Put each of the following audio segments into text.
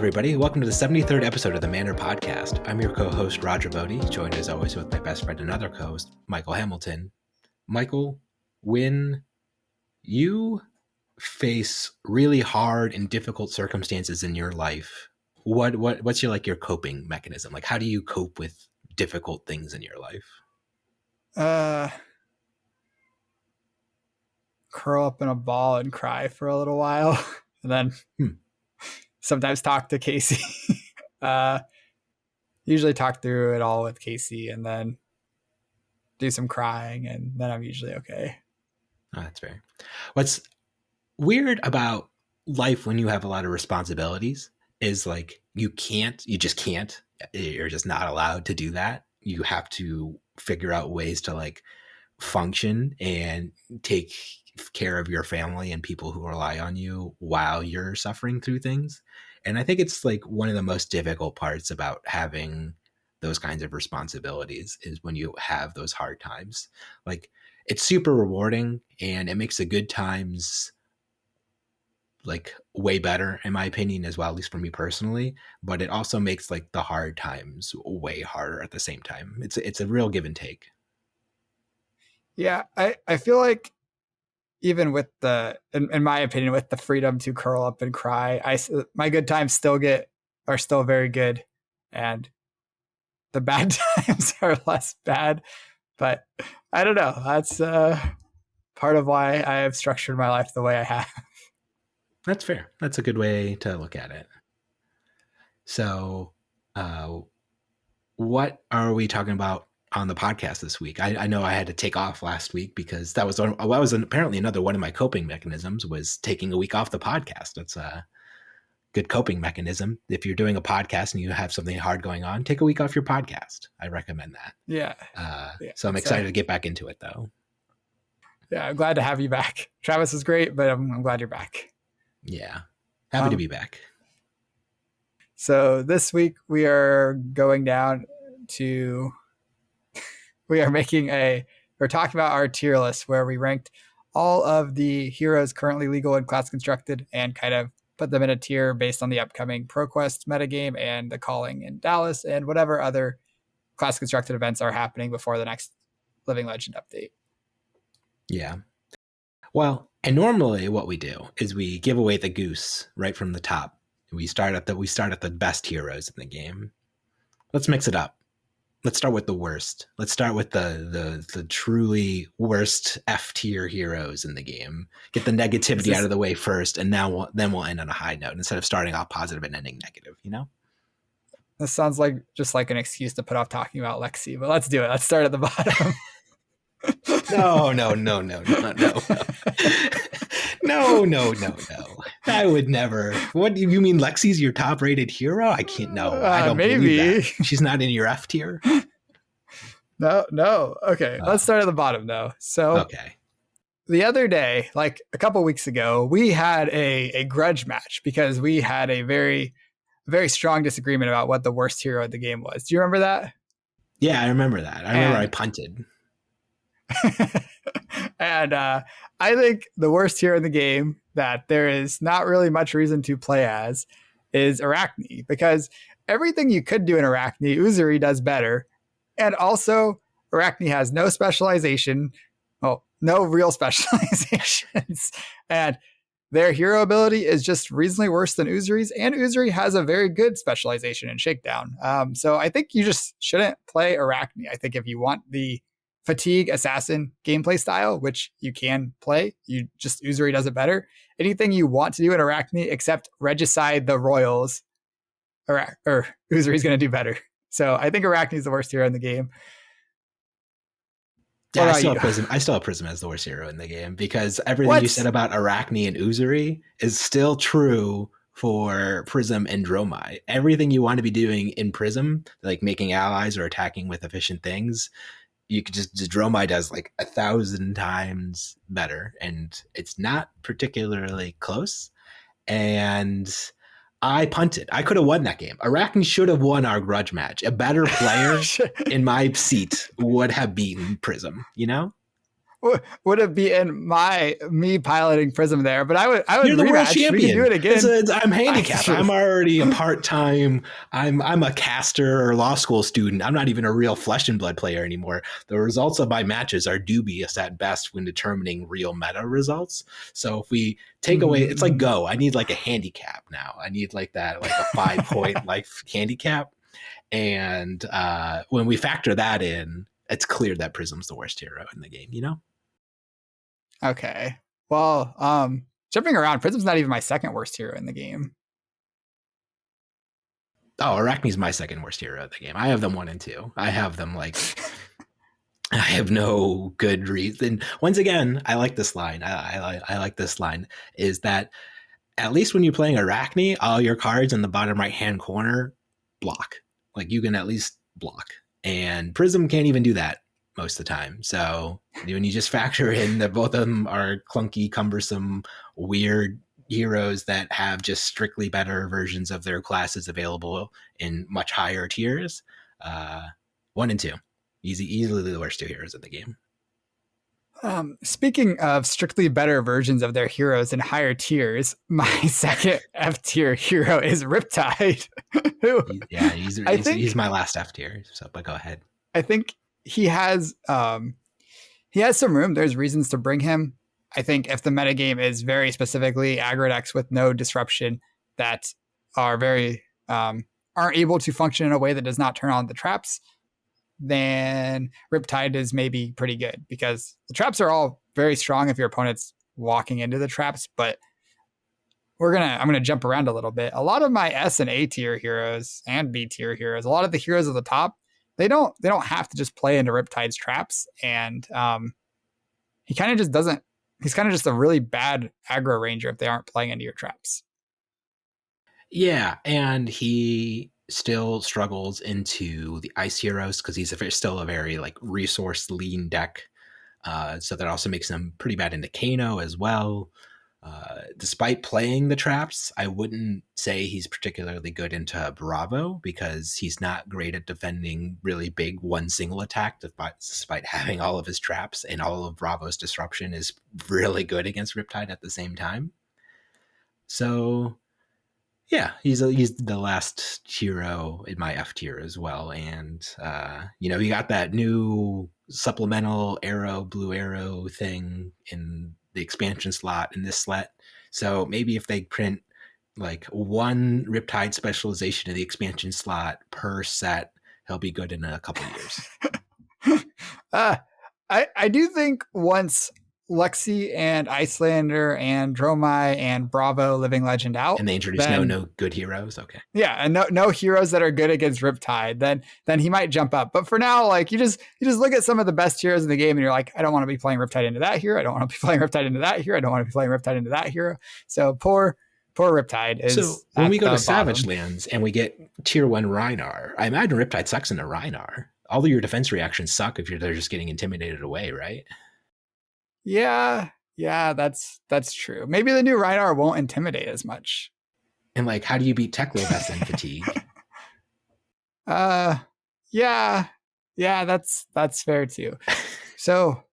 everybody. Welcome to the 73rd episode of the Manor Podcast. I'm your co-host, Roger Bodee, joined as always with my best friend and other co-host, Michael Hamilton. Michael, when you face really hard and difficult circumstances in your life, what's your coping mechanism? Like, how do you cope with difficult things in your life? Curl up in a ball and cry for a little while, and then sometimes talk to Casey. Usually talk through it all with Casey, and then do some crying, and then I'm usually okay. Oh, that's fair. What's weird about life when you have a lot of responsibilities is like you just can't. You're just not allowed to do that. You have to figure out ways to like function and take care of your family and people who rely on you while you're suffering through things. And I think it's like one of the most difficult parts about having those kinds of responsibilities is when you have those hard times. Like, it's super rewarding and it makes the good times like way better, in my opinion, as well, at least for me personally. But it also makes like the hard times way harder at the same time. It's a real give and take. Yeah, I feel like even with in my opinion, with the freedom to curl up and cry, my good times are still very good, and the bad times are less bad. But I don't know. That's part of why I have structured my life the way I have. That's fair. That's a good way to look at it. So, what are we talking about on the podcast this week? I know I had to take off last week because that was apparently another one of my coping mechanisms was taking a week off the podcast. That's a good coping mechanism. If you're doing a podcast and you have something hard going on, take a week off your podcast. I recommend that. Yeah. So I'm excited to get back into it though. Yeah, I'm glad to have you back. Travis is great, but I'm glad you're back. Yeah. Happy to be back. So this week we are going down to we're talking about our tier list where we ranked all of the heroes currently legal and class constructed and kind of put them in a tier based on the upcoming ProQuest metagame and the calling in Dallas and whatever other class constructed events are happening before the next Living Legend update. Yeah. Well, and normally what we do is we give away the goose right from the top. We start at the best heroes in the game. Let's mix it up. Let's start with the worst. Let's start with the truly worst F tier heroes in the game. Get the negativity out of the way first, and then we'll end on a high note instead of starting off positive and ending negative. You know. This sounds like just like an excuse to put off talking about Lexi, but let's do it. Let's start at the bottom. No. I would never. What do you mean? Lexi's your top rated hero? I can't know. I don't believe that. She's not in your F tier. No. Okay. Let's start at the bottom though. So okay. The other day, like a couple weeks ago, we had a grudge match because we had a very, very strong disagreement about what the worst hero of the game was. Do you remember that? Yeah, I remember that. I remember I punted. And I think the worst hero in the game that there is not really much reason to play as is Arachne, because everything you could do in Arachne, Uzuri does better. And also, Arachne has no specialization. Well, no real specializations. And their hero ability is just reasonably worse than Uzuri's. And Uzuri has a very good specialization in Shakedown. So I think you just shouldn't play Arachne. I think if you want the fatigue assassin gameplay style, which you can play, Uzuri does it better. Anything you want to do in Arachne except regicide the royals, or Uzuri's going to do better. So I think Arachne is the worst hero in the game. Yeah, I still have Prism as the worst hero in the game because everything you said about Arachne and Uzuri is still true for Prism and Dromai. Everything you want to be doing in Prism, like making allies or attacking with efficient things, you could just Dromai does like 1,000 times better, and it's not particularly close. And I punted. I could have won that game. Arachne should have won our grudge match. A better player in my seat would have beaten Prism, you know? would have beaten me piloting Prism there, but I would You're the world rematch. We can do champion. it again. I'm That's handicapped. true. I'm already a part time. I'm a caster or law school student. I'm not even a real flesh and blood player anymore. The results of my matches are dubious at best when determining real meta results. So if we take away, it's like Mm-hmm. Go. I need like a handicap now. I need like that, like a 5 point life handicap. And when we factor that in, it's clear that Prism's the worst hero in the game. You know. Okay. Well, jumping around, Prism's not even my second worst hero in the game. Oh, Arachne's my second worst hero of the game. I have them 1 and 2. I have them like I have no good reason. Once again, I like this line. I like this line is that at least when you're playing Arachne, all your cards in the bottom right hand corner block. Like you can at least block. And Prism can't even do that most of the time. So when you just factor in that both of them are clunky, cumbersome, weird heroes that have just strictly better versions of their classes available in much higher tiers, 1 and 2. Easily the worst 2 heroes in the game. Speaking of strictly better versions of their heroes in higher tiers, my second F tier hero is Riptide. Who He's my last F tier. So, but go ahead. I think he has some room. There's reasons to bring him. I think if the metagame is very specifically aggro decks with no disruption that are very aren't able to function in a way that does not turn on the traps, then Riptide is maybe pretty good because the traps are all very strong if your opponent's walking into the traps. But I'm gonna jump around a little bit. A lot of my S and A tier heroes and B tier heroes, a lot of the heroes at the top, they don't have to just play into Riptide's traps, and he kind of just doesn't. He's kind of just a really bad aggro ranger if they aren't playing into your traps. Yeah, and he still struggles into the ice heroes because he's still a very like resource lean deck. So that also makes him pretty bad into Kano as well. Despite playing the traps, I wouldn't say he's particularly good into Bravo because he's not great at defending really big one single attack, despite having all of his traps, and all of Bravo's disruption is really good against Riptide at the same time. So yeah, he's the last hero in my F tier as well, and he got that new supplemental blue arrow thing in the expansion slot in this set. So maybe if they print like one Riptide specialization in the expansion slot per set, he'll be good in a couple years. I do think once Lexi and Icelander and Dromai and Bravo Living Legend out, and they introduce no good heroes. Okay, yeah, and no heroes that are good against Riptide, then he might jump up. But for now, like you just look at some of the best heroes in the game, and you're like, I don't want to be playing Riptide into that hero. I don't want to be playing Riptide into that hero. I don't want to be playing Riptide into that hero. So poor Riptide is. So when we go to Savage Lands and we get tier 1 Rhinar, I imagine Riptide sucks into Rhinar. All of your defense reactions suck if they're just getting intimidated away, right? Yeah, that's true. Maybe the new Rhinar won't intimidate as much. And like, how do you beat Teklo and fatigue? Yeah, that's fair too. So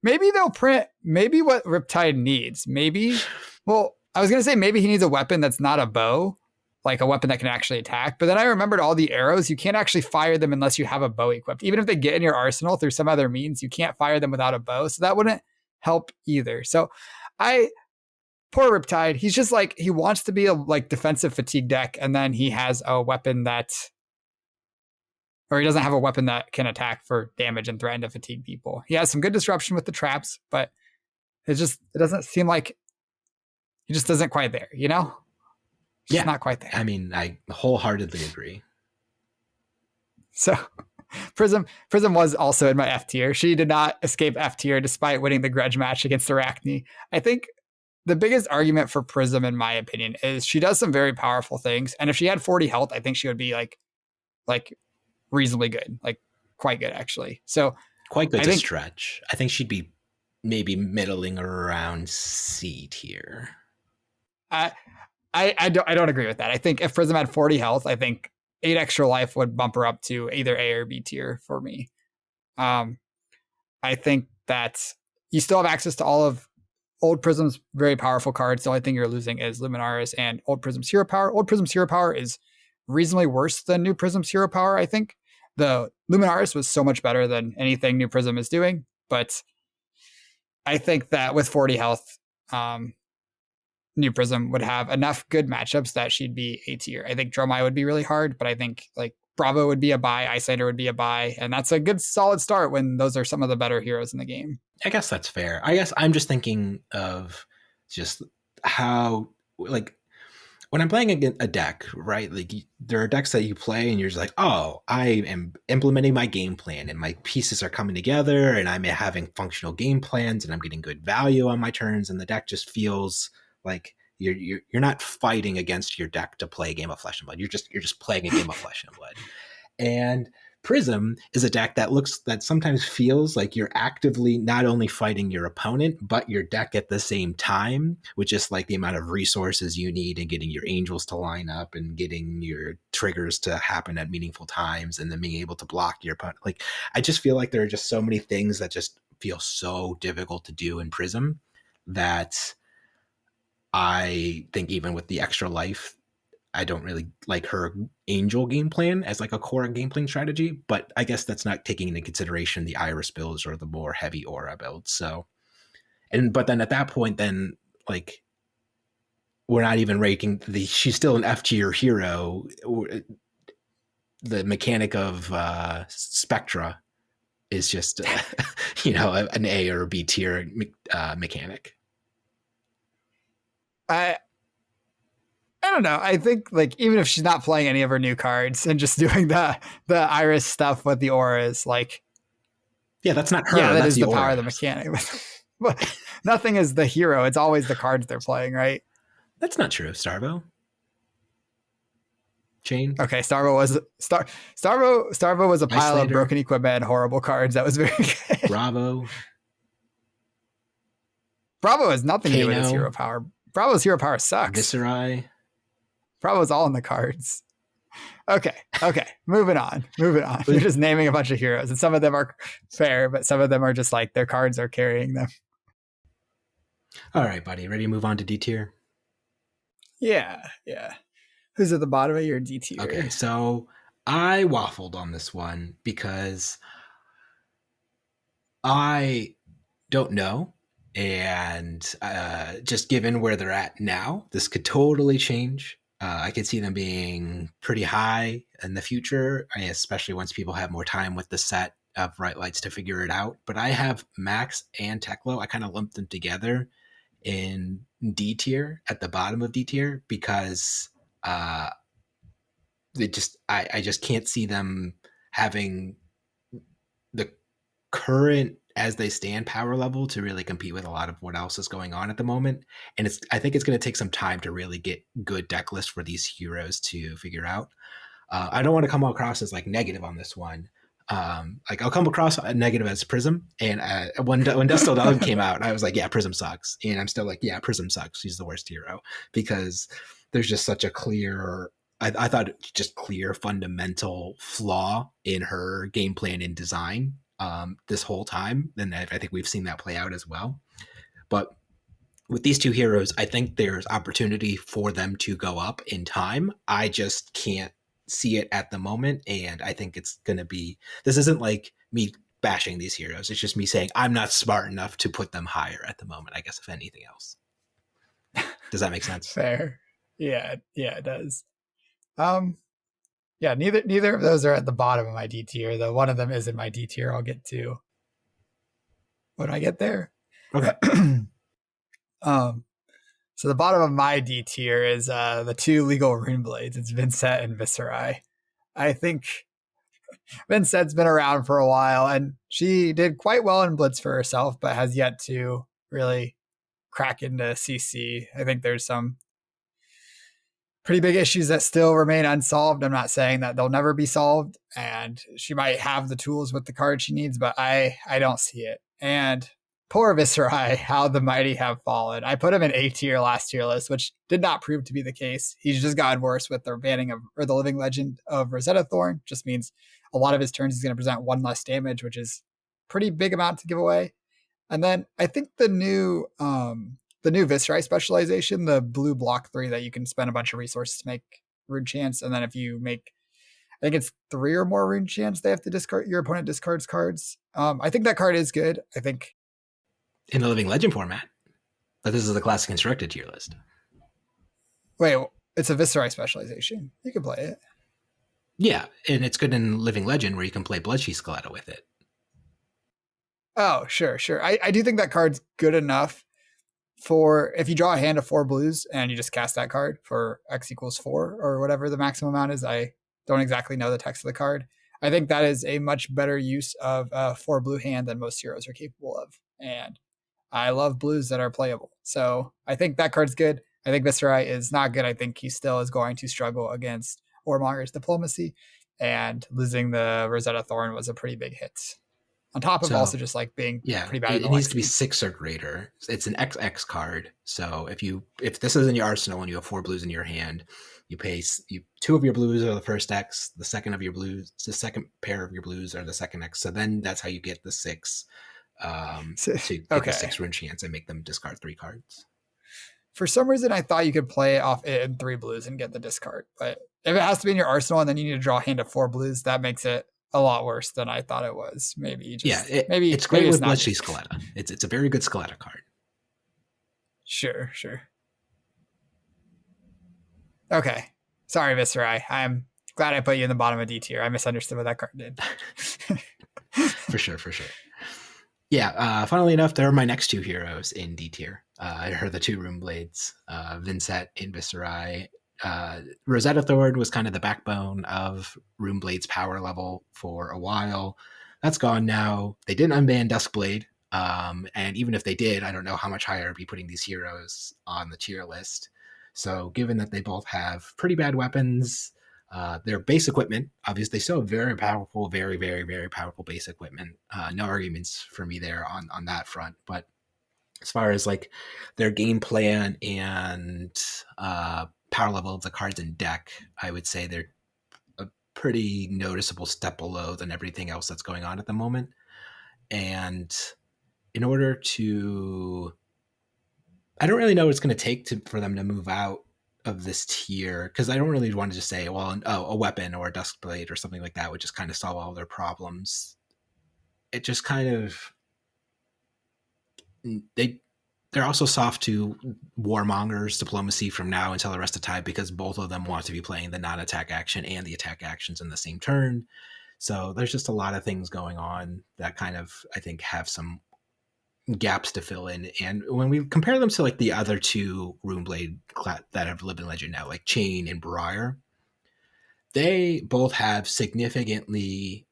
maybe they'll print maybe what Riptide needs. Well, I was gonna say maybe he needs a weapon that's not a bow, like a weapon that can actually attack. But then I remembered all the arrows, you can't actually fire them unless you have a bow equipped. Even if they get in your arsenal through some other means, you can't fire them without a bow. So that wouldn't help either. So poor Riptide, he's just like, he wants to be a like defensive fatigue deck, and then he has a weapon or he doesn't have a weapon that can attack for damage and threaten to fatigue people. He has some good disruption with the traps, but it doesn't seem like he just isn't quite there, you know? Just not quite there. I mean, I wholeheartedly agree. So Prism was also in my F tier. She did not escape F tier despite winning the grudge match against Arachne. I think the biggest argument for Prism, in my opinion, is she does some very powerful things. And if she had 40 health, I think she would be like reasonably good, like quite good actually. So quite good to stretch. I think she'd be maybe middling around C tier. I don't agree with that. I think if Prism had 40 health, I think 8 extra life would bump her up to either A or B tier for me. I I think that you still have access to all of Old Prism's very powerful cards. The only thing you're losing is Luminaris and Old Prism's Hero Power. Old Prism's Hero Power is reasonably worse than New Prism's Hero Power, I think. The Luminaris was so much better than anything New Prism is doing, but I think that with 40 health, New Prism would have enough good matchups that she'd be A tier. I think Dromai would be really hard, but I think like Bravo would be a buy, Icider would be a buy, and that's a good solid start when those are some of the better heroes in the game. I guess that's fair. I guess I'm just thinking of just how, like, when I'm playing a deck, right? Like, there are decks that you play and you're just like, oh, I am implementing my game plan and my pieces are coming together and I'm having functional game plans and I'm getting good value on my turns, and the deck just feels like you're not fighting against your deck to play a game of Flesh and Blood. You're just playing a game of Flesh and Blood. And Prism is a deck that sometimes feels like you're actively not only fighting your opponent, but your deck at the same time, with just like the amount of resources you need and getting your angels to line up and getting your triggers to happen at meaningful times and then being able to block your opponent. Like, I just feel like there are just so many things that just feel so difficult to do in Prism that I think even with the extra life, I don't really like her angel game plan as like a core game plan strategy, but I guess that's not taking into consideration the Iris builds or the more heavy aura builds. So, but then at that point, then like we're not even rating she's still an F tier hero. The mechanic of Spectra is just, an A or B tier mechanic. I don't know. I think like even if she's not playing any of her new cards and just doing the Iris stuff with the auras, like yeah, that's not her. Yeah, that that's is the power of the mechanic. But nothing is the hero. It's always the cards they're playing, right? That's not true. Starvo. Chain. Okay, Starvo was a pile of broken equipment and horrible cards. That was very good. Bravo. Bravo has nothing to do with his hero power. Bravo's hero power sucks. Viserai. Bravo's all in the cards. Okay. Moving on. You're just naming a bunch of heroes, and some of them are fair, but some of them are just like their cards are carrying them. All right, buddy. Ready to move on to D tier? Yeah. Who's at the bottom of your D tier? Okay, so I waffled on this one because I don't know. And just given where they're at now, this could totally change. I could see them being pretty high in the future, especially once people have more time with the set of Bright Lights to figure it out. But I have Max and Teklo. I kind of lumped them together in D tier, at the bottom of D tier, because I just can't see them having the current as they stand power level to really compete with a lot of what else is going on at the moment. And I think it's going to take some time to really get good deck lists for these heroes to figure out. I don't want to come across as like negative on this one. Like I'll come across a negative as Prism. And when Dust Till Dawn came out, I was like, yeah, Prism sucks. And I'm still like, yeah, Prism sucks. She's the worst hero, because there's just such a clear, I thought just clear fundamental flaw in her game plan and design this whole time. And I think we've seen that play out as well. But with these two heroes, I think there's opportunity for them to go up in time. I just can't see it at the moment. And I think it's going to be, this isn't like me bashing these heroes. It's just me saying I'm not smart enough to put them higher at the moment, I guess, if anything else. Does that make sense? Fair. Yeah, it does. Yeah, neither of those are at the bottom of my D tier, though one of them is in my D tier. I'll get to when I get there. Okay. So the bottom of my D tier is the two legal rune blades. It's Vincent and Viserai. I think Vincent's been around for a while, and she did quite well in Blitz for herself, but has yet to really crack into CC. I think there's some pretty big issues that still remain unsolved. I'm not saying that they'll never be solved, and she might have the tools with the card she needs, but I don't see it. And poor Viserai, how the mighty have fallen. I put him in A tier last tier list, which did not prove to be the case. He's just gotten worse with the banning of, or the living legend of Rosetta Thorn. Just means a lot of his turns he's going to present one less damage, which is pretty big amount to give away. And then I think the new Viscerai specialization, the blue block 3 that you can spend a bunch of resources to make rune chance, and then if you make, I think it's 3 or more rune chance, they have to discard, your opponent discards cards. I think that card is good. I think in the Living Legend format, but this is the classic constructed tier list. wait, it's a Viscerai specialization. You can play it. Yeah, and it's good in Living Legend where you can play Bloodsheath Skeletta with it. Oh, sure, sure. I do think that card's good enough for if you draw a hand of 4 blues and you just cast that card for X equals 4 or whatever the maximum amount is. I don't exactly know the text of the card. I think that is a much better use of a 4 blue hand than most heroes are capable of. And I love blues that are playable. So I think that card's good. I think Viscerai is not good. I think he still is going to struggle against Warmonger's Diplomacy. And losing the Rosetta Thorn was a pretty big hit. On top of also just like being pretty bad. It needs to be 6 or greater. It's an XX card. So if this is in your arsenal and you have 4 blues in your hand, you pay 2 of your blues are the first X, the second pair of your blues are the second X. So then that's how you get the 6. To get the 6 rune chance and make them discard 3 cards. For some reason, I thought you could play off it in 3 blues and get the discard. But if it has to be in your arsenal and then you need to draw a hand of 4 blues, that makes it a lot worse than I thought it was. Maybe maybe it's great with Bloodsheath Skeletta. It's a very good Skeletta card. Sure. Okay. Sorry, Viscerai. I'm glad I put you in the bottom of D tier. I misunderstood what that card did. For sure. Yeah, funnily enough, they're my next 2 heroes in D tier. I heard the 2 Rune Blades, Vincent and Viscerai. Rosetta Thorn was kind of the backbone of Rune Blade's power level for a while. That's gone now. They didn't unban Duskblade, and even if they did, I don't know how much higher I'd be putting these heroes on the tier list. So given that they both have pretty bad weapons, their base equipment, obviously, they still have very powerful, very, very, very powerful base equipment. No arguments for me there on that front. But as far as like their game plan and power level of the cards in deck, I would say they're a pretty noticeable step below than everything else that's going on at the moment. And in order to, I don't really know what it's going to take for them to move out of this tier, because I don't really want to just say, well, a weapon or a Duskblade or something like that would just kind of solve all their problems. It just kind of, they're also soft to Warmonger's Diplomacy from now until the rest of time, because both of them want to be playing the non-attack action and the attack actions in the same turn. So there's just a lot of things going on that kind of, I think, have some gaps to fill in. And when we compare them to like the other 2 Runeblade that have lived in Legend now, like Chain and Briar, they both have significantly,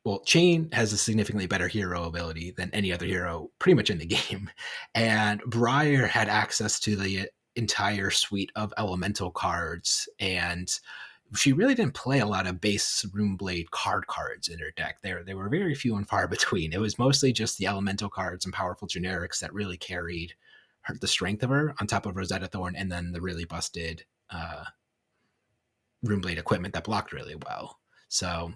well, Chain has a significantly better hero ability than any other hero pretty much in the game. And Briar had access to the entire suite of elemental cards, and she really didn't play a lot of base Runeblade cards in her deck. They were very few and far between. It was mostly just the elemental cards and powerful generics that really carried the strength of her, on top of Rosetta Thorn, and then the really busted Runeblade equipment that blocked really well. So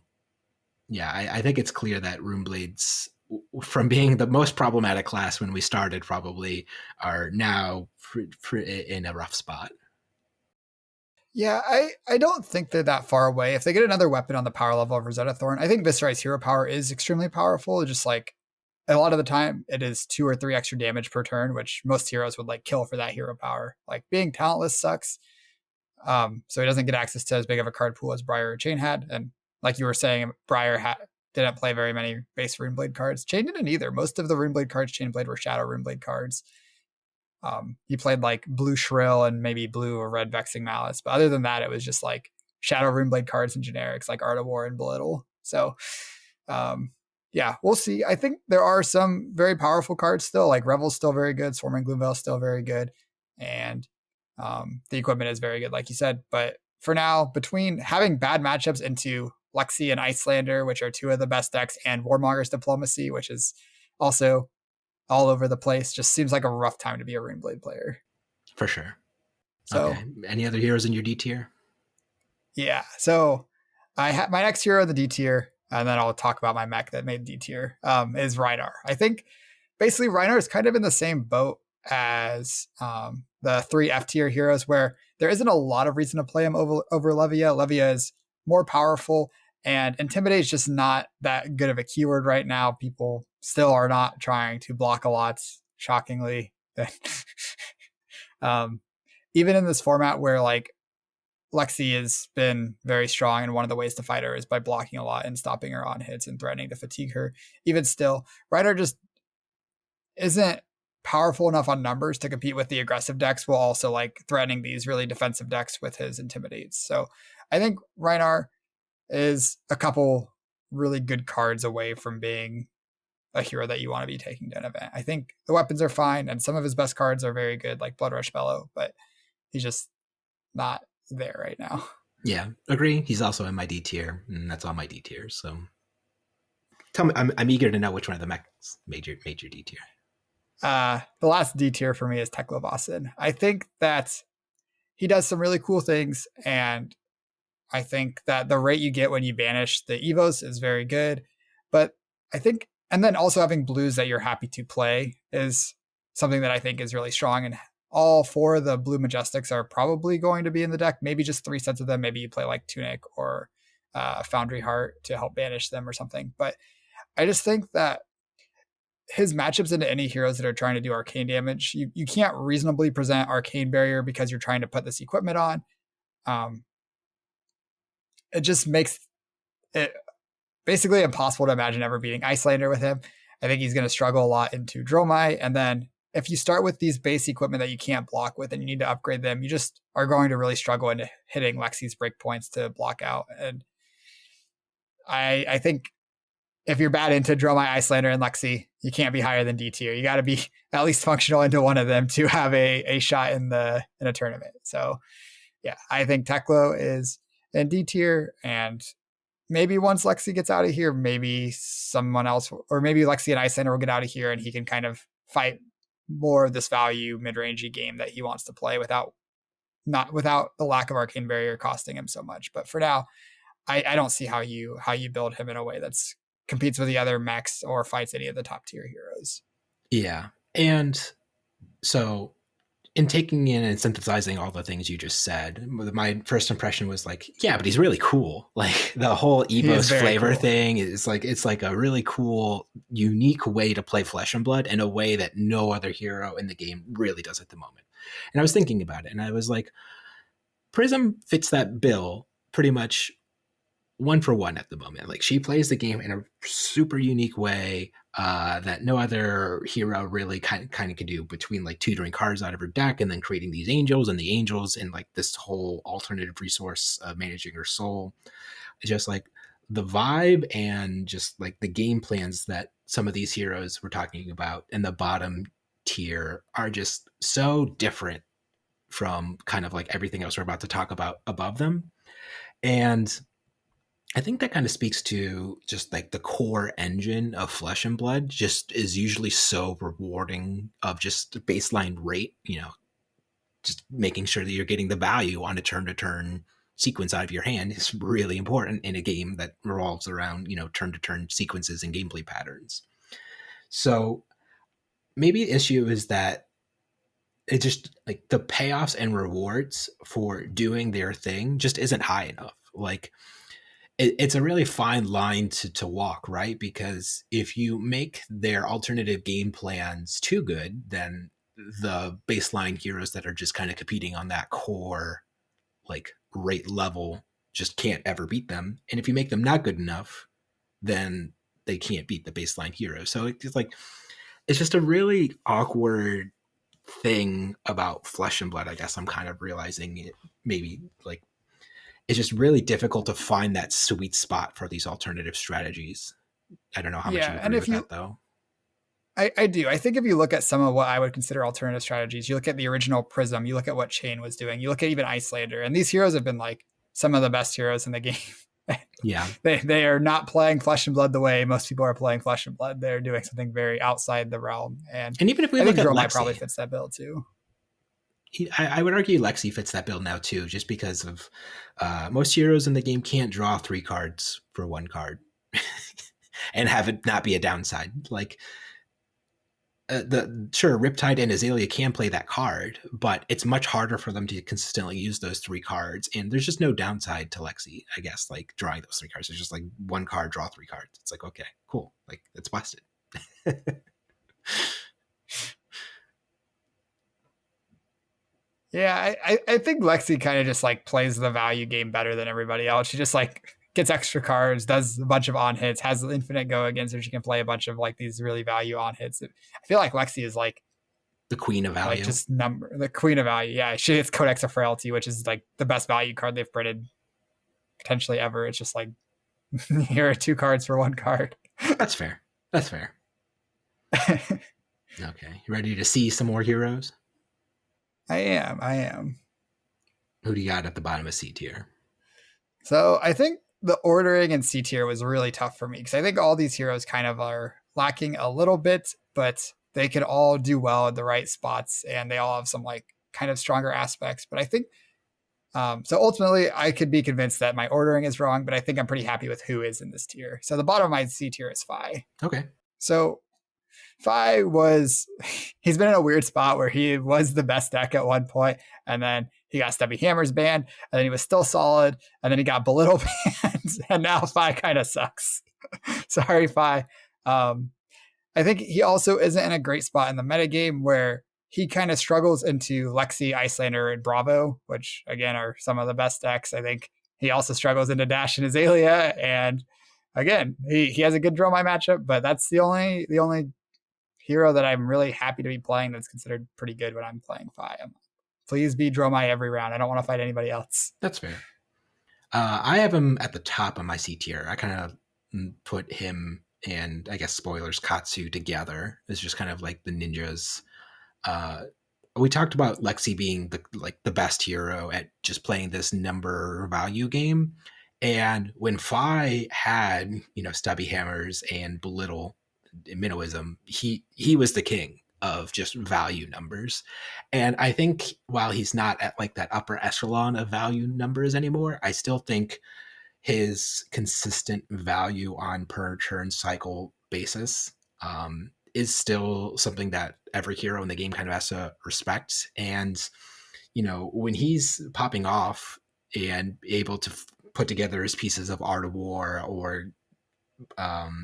yeah, I think it's clear that Runeblades, from being the most problematic class when we started, probably are now in a rough spot. Yeah, I don't think they're that far away. If they get another weapon on the power level of Rosetta Thorn, I think Viscerai's hero power is extremely powerful. Just like a lot of the time, it is 2 or 3 extra damage per turn, which most heroes would like kill for that hero power. Like being talentless sucks. So he doesn't get access to as big of a card pool as Briar or Chain had. And like you were saying, Briar didn't play very many base Runeblade cards. Chain didn't either. Most of the Runeblade cards Chain played were Shadow Runeblade cards. He played like Blue Shrill and maybe Blue or Red Vexing Malice. But other than that, it was just like Shadow Runeblade cards and generics like Art of War and Belittle. So, yeah, we'll see. I think there are some very powerful cards still. Like Revel's still very good. Swarming Gloomveil is still very good. And the equipment is very good, like you said. But for now, between having bad matchups into Lexi and Icelander, which are 2 of the best decks, and Warmonger's Diplomacy, which is also all over the place, just seems like a rough time to be a Runeblade player. For sure. So, okay. Any other heroes in your D tier? Yeah. So I have my next hero in the D tier and then I'll talk about my mech that made D tier, is Rhinar. I think basically Rhinar is kind of in the same boat as the three F tier heroes, where there isn't a lot of reason to play him over Levia. Levia is more powerful, and Intimidate is just not that good of a keyword right now. People still are not trying to block a lot, shockingly. um, Even in this format where like Lexi has been very strong, and one of the ways to fight her is by blocking a lot and stopping her on hits and threatening to fatigue her. Even still, Ryder just isn't powerful enough on numbers to compete with the aggressive decks, while also like threatening these really defensive decks with his intimidates. So I think Rhinar is a couple really good cards away from being a hero that you want to be taking to an event. I think the weapons are fine, and some of his best cards are very good, like Blood Rush Bellow, but he's just not there right now. Yeah, agree. He's also in my D tier, and that's all my D tiers. So tell me, I'm eager to know which one of the mechs made your D tier. The last D tier for me is Teklovasin. I think that he does some really cool things, and I think that the rate you get when you banish the Evos is very good. But I think, and then also having blues that you're happy to play is something that I think is really strong. And all four of the blue Majestics are probably going to be in the deck. Maybe just 3 sets of them. Maybe you play like Tunic or Foundry Heart to help banish them or something. But I just think that his matchups into any heroes that are trying to do arcane damage, you can't reasonably present Arcane Barrier because you're trying to put this equipment on. It just makes it basically impossible to imagine ever beating Icelander with him. I think he's going to struggle a lot into Dromai. And then if you start with these base equipment that you can't block with and you need to upgrade them, you just are going to really struggle into hitting Lexi's breakpoints to block out. And I think if you're bad into Dromai, Icelander, and Lexi, you can't be higher than D tier. You got to be at least functional into one of them to have a shot in a tournament. So yeah, I think Teklo is in D tier, and maybe once Lexi gets out of here, maybe someone else, or maybe Lexi and Icelander will get out of here and he can kind of fight more of this value mid-rangey game that he wants to play without the lack of Arcane Barrier costing him so much. But for now, I don't see how you build him in a way that's competes with the other mechs or fights any of the top tier heroes. Yeah. And so in taking in and synthesizing all the things you just said, my first impression was like, yeah, but he's really cool. Like the whole Evos flavor cool. thing is like, it's like a really cool, unique way to play Flesh and Blood in a way that no other hero in the game really does at the moment. And I was thinking about it, and I was like, Prism fits that bill pretty much 1 for 1 at the moment. Like she plays the game in a super unique way that no other hero really kind of can do, between like tutoring cards out of her deck and then creating these angels, and the angels and like this whole alternative resource of managing her soul. Just like the vibe and just like the game plans that some of these heroes we're talking about in the bottom tier are just so different from kind of like everything else we're about to talk about above them. And I think that kind of speaks to just like the core engine of Flesh and Blood just is usually so rewarding of just baseline rate, just making sure that you're getting the value on a turn-to-turn sequence out of your hand is really important in a game that revolves around, turn-to-turn sequences and gameplay patterns. So maybe the issue is that it just like the payoffs and rewards for doing their thing just isn't high enough. Like, it's a really fine line to walk, right? Because if you make their alternative game plans too good, then the baseline heroes that are just kind of competing on that core like rate level just can't ever beat them. And if you make them not good enough, then they can't beat the baseline hero. So it's just a really awkward thing about Flesh and Blood. I guess I'm kind of realizing it maybe like it's just really difficult to find that sweet spot for these alternative strategies. I don't know how much you agree with that, though. I do. I think if you look at some of what I would consider alternative strategies, you look at the original Prism, you look at what Chain was doing, you look at even Icelander, and these heroes have been like some of the best heroes in the game. Yeah. They are not playing Flesh and Blood the way most people are playing Flesh and Blood. They're doing something very outside the realm. And even if we look at Lexi, probably fits that bill too. I would argue Lexi fits that build now too, just because of most heroes in the game can't draw 3 cards for 1 card. and have it not be a downside. Like the sure Riptide and Azalea can play that card, but it's much harder for them to consistently use those three cards. And there's just no downside to Lexi, I guess, like drawing those three cards. It's just like one card, draw three cards. It's like, okay, cool. Like it's busted. Yeah, I think Lexi kind of just like plays the value game better than everybody else. She just like gets extra cards, does a bunch of on hits, has infinite go against her. She can play a bunch of like these really value on hits. I feel like Lexi is The queen of like value. just number the queen of value. Yeah, she hits Codex of Frailty, which is like the best value card they've printed potentially ever. It's just like here are two cards for one card. That's fair. That's fair. Okay. You ready to see some more heroes? I am. I am. Who do you got at the bottom of C tier? So I think the ordering in C tier was really tough for me because I think all these heroes kind of are lacking a little bit, but they could all do well at the right spots and they all have some like kind of stronger aspects. But I think so ultimately I could be convinced that my ordering is wrong, but I think I'm pretty happy with who is in this tier. So the bottom of my C tier is Fi. Okay. So Fi was he's been in a weird spot where he was the best deck at one point, and then he got Stubby Hammers banned, and then he was still solid, and then he got Belittle banned, and now Fi kind of sucks. Sorry, Fi. I think he also isn't in a great spot in the metagame where he kind of struggles into Lexi, Icelander, and Bravo, which again are some of the best decks. I think he also struggles into Dash and Azalea, and again, he has a good draw my matchup, but that's the only hero that I'm really happy to be playing that's considered pretty good when I'm playing Fi. Please be Dromai every round. I don't want to fight anybody else. That's fair. I have him at the top of my C tier. I kind of put him and I guess spoilers Katsu together. It's just kind of like the ninjas. We talked about Lexi being the best hero at just playing this number value game. And when Fi had, Stubby Hammers and Belittle Minnowism, he was the king of just value numbers. And I think while he's not at like that upper echelon of value numbers anymore, I still think his consistent value on per turn cycle basis is still something that every hero in the game kind of has to respect. And, when he's popping off and able to put together his pieces of Art of War or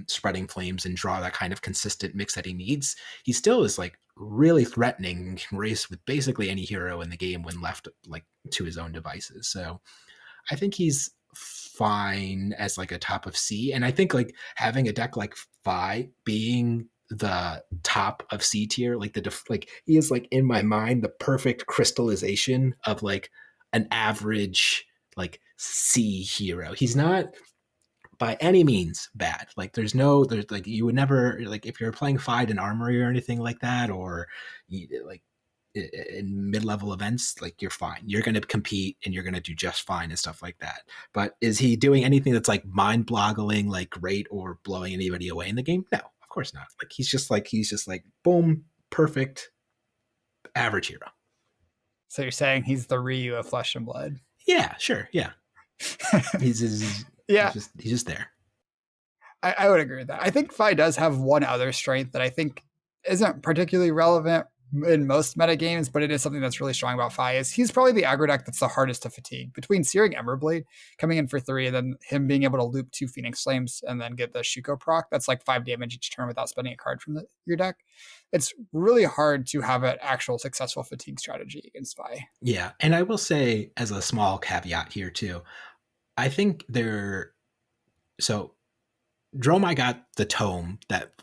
spreading flames and draw that kind of consistent mix that he needs, he still is like really threatening and can race with basically any hero in the game when left like to his own devices. So I think he's fine as like a top of C. And I think like having a deck like Fi being the top of C tier, like like he is like in my mind the perfect crystallization of like an average like C hero. He's not by any means bad. Like there's like you would never like if you're playing Fied in Armory or anything like that, or like in mid-level events, like you're fine. You're going to compete and you're going to do just fine and stuff like that. But is he doing anything that's like mind-boggling, like great, or blowing anybody away in the game? No, of course not. Like he's just like boom, perfect, average hero. So you're saying he's the Ryu of Flesh and Blood? Yeah, sure, yeah. he's yeah, he's just there. I would agree with that. I think Fi does have one other strength that I think isn't particularly relevant in most meta games, but it is something that's really strong about Fi. Is he's probably the aggro deck that's the hardest to fatigue. Between Searing Emberblade coming in for 3 and then him being able to loop 2 Phoenix Flames and then get the Shuko proc, that's like 5 damage each turn without spending a card from your deck. It's really hard to have an actual successful fatigue strategy against Fi. Yeah, and I will say as a small caveat here too, I think so Dromai got the tome that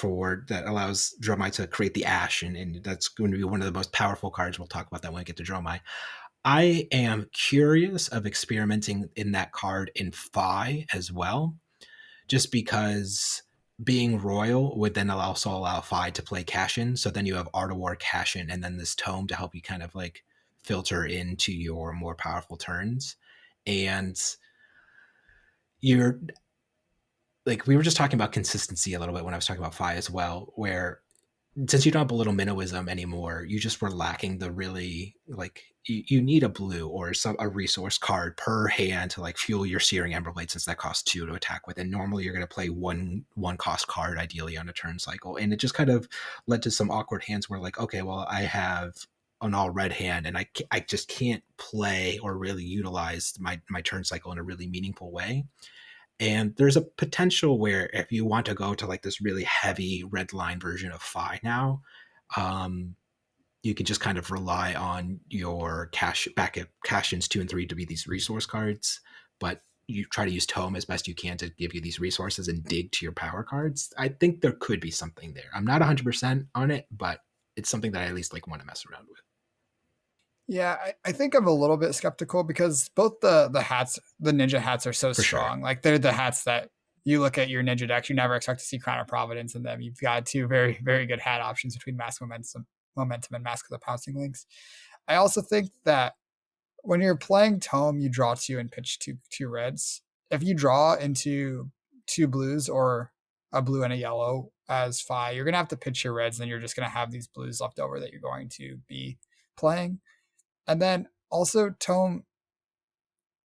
allows Dromai to create the ash, and that's going to be one of the most powerful cards. We'll talk about that when we get to Dromai. I am curious of experimenting in that card in Fi as well, just because being royal would then also allow Fi to play Cashin. So then you have Art of War Cashin and then this tome to help you kind of like filter into your more powerful turns. And you're like, we were just talking about consistency a little bit when I was talking about Fi as well, where since you don't have a little minnowism anymore, you just were lacking the really like you need a blue or a resource card per hand to like fuel your Searing Emberblade since that costs 2 to attack with, and normally you're going to play one cost card ideally on a turn cycle, and it just kind of led to some awkward hands where like okay, well I have an all red hand and I just can't play or really utilize my turn cycle in a really meaningful way. And there's a potential where if you want to go to like this really heavy red line version of Phi now, um, you can just kind of rely on your cash ins 2 and 3 to be these resource cards, but you try to use Tome as best you can to give you these resources and dig to your power cards. I think there could be something there. I'm not 100% on it, but it's something that I at least like want to mess around with. Yeah, I think I'm a little bit skeptical because both the hats, the ninja hats, are so For sure. strong. Like they're the hats that you look at your ninja decks, you never expect to see Crown of Providence in them. You've got two very very good hat options between Mask Momentum and Mask of the Pouncing Links. I also think that when you're playing Tome, you draw two and pitch two reds. If you draw into two blues or a blue and a yellow as Phi, you're gonna have to pitch your reds, and then you're just gonna have these blues left over that you're going to be playing. And then also Tome,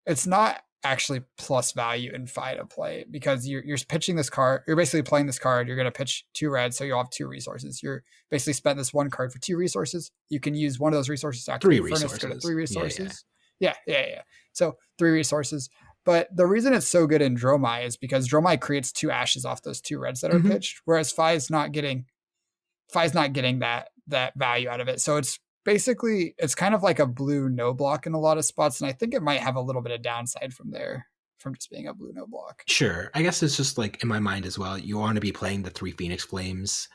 it's not actually plus value in Phi to play because you're pitching this card. You're basically playing this card. You're going to pitch two reds, so you'll have two resources. You're basically spent this one card for two resources. You can use one of those resources to Three activate Furnace to go to resources. three Yeah, yeah. resources. Yeah. So three resources. But the reason it's so good in Dromai is because Dromai creates two ashes off those two reds that are pitched, whereas Phi's not getting that value out of it. So it's basically it's kind of like a blue no block in a lot of spots, and I think it might have a little bit of downside from there from just being a blue no block. Sure. I guess it's just like in my mind as well. You want to be playing the 3 Phoenix Flames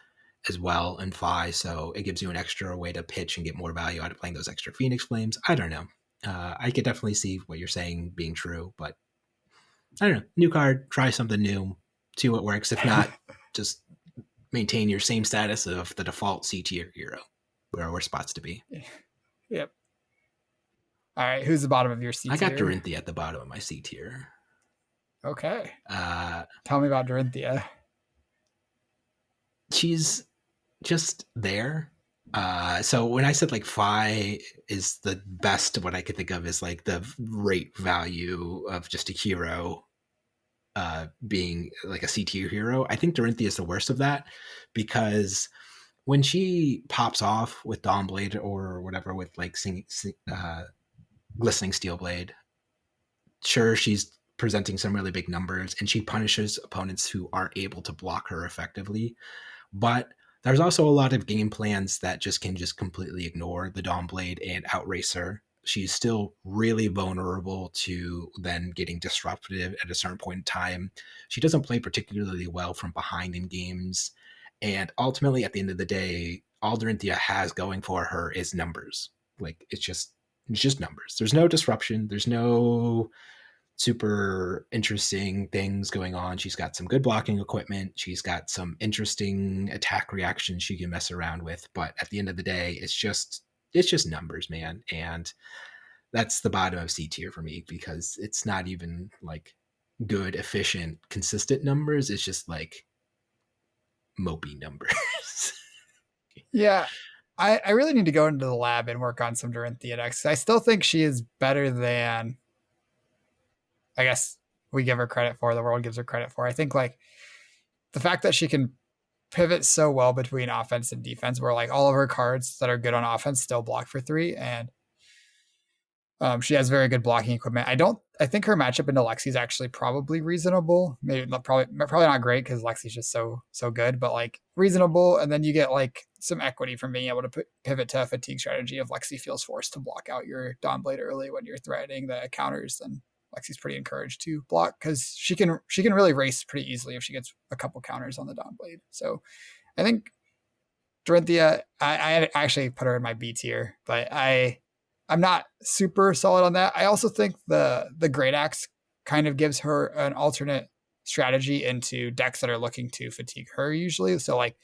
as well in Phi, so it gives you an extra way to pitch and get more value out of playing those extra Phoenix Flames. I don't know. I could definitely see what you're saying being true, but I don't know. New card, try something new, see what works. If not, just maintain your same status of the default C tier hero, where we're spots to be. Yep. All right, who's the bottom of your C tier? I got Dorinthia at the bottom of my C tier. Okay. Tell me about Dorinthia. She's just there. So when I said like Phi is the best, what I could think of is like the rate value of just a hero being like a C tier hero. I think Dorinthia is the worst of that because when she pops off with Dawnblade or whatever with like Glistening Steelblade, sure, she's presenting some really big numbers and she punishes opponents who aren't able to block her effectively. But there's also a lot of game plans that can completely ignore the Dawnblade and outrace her. She's still really vulnerable to then getting disruptive at a certain point in time. She doesn't play particularly well from behind in games. And ultimately, at the end of the day, all Dorinthia has going for her is numbers. Like it's just numbers. There's no disruption. There's no super interesting things going on. She's got some good blocking equipment. She's got some interesting attack reactions she can mess around with. But at the end of the day, it's just numbers, man. And that's the bottom of C tier for me because it's not even like good, efficient, consistent numbers. It's just like mopey numbers. Yeah. I really need to go into the lab and work on some Dorinthia decks. I still think she is better than I guess we give her credit for, the world gives her credit for. I think like the fact that she can pivot so well between offense and defense, where like all of her cards that are good on offense still block for 3, and she has very good blocking equipment. I think her matchup into Lexi is actually probably reasonable. Maybe probably not great because Lexi's just so good, but like reasonable. And then you get like some equity from being able to pivot to a fatigue strategy. If Lexi feels forced to block out your Dawnblade early when you're threatening the counters, then Lexi's pretty encouraged to block because she can really race pretty easily if she gets a couple counters on the Dawnblade. So I think Dorinthia, I actually put her in my B tier, but I'm not super solid on that. I also think the Great Axe kind of gives her an alternate strategy into decks that are looking to fatigue her usually. So like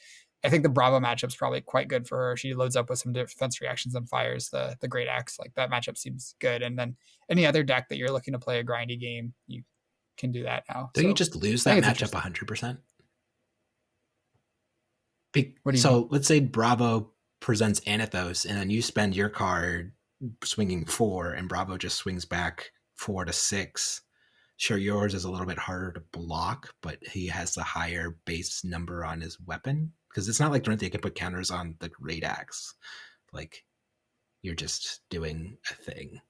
I think the Bravo matchup's probably quite good for her. She loads up with some defense reactions and fires the Great Axe. Like that matchup seems good. And then any other deck that you're looking to play a grindy game, you can do that now. Don't you just lose that matchup 100%? What do you mean? So let's say Bravo presents Anathos, and then you spend your card swinging 4, and Bravo just swings back 4 to 6. Sure, yours is a little bit harder to block, but he has the higher base number on his weapon. Because it's not like Dorinthia can put counters on the Great Axe. Like, you're just doing a thing.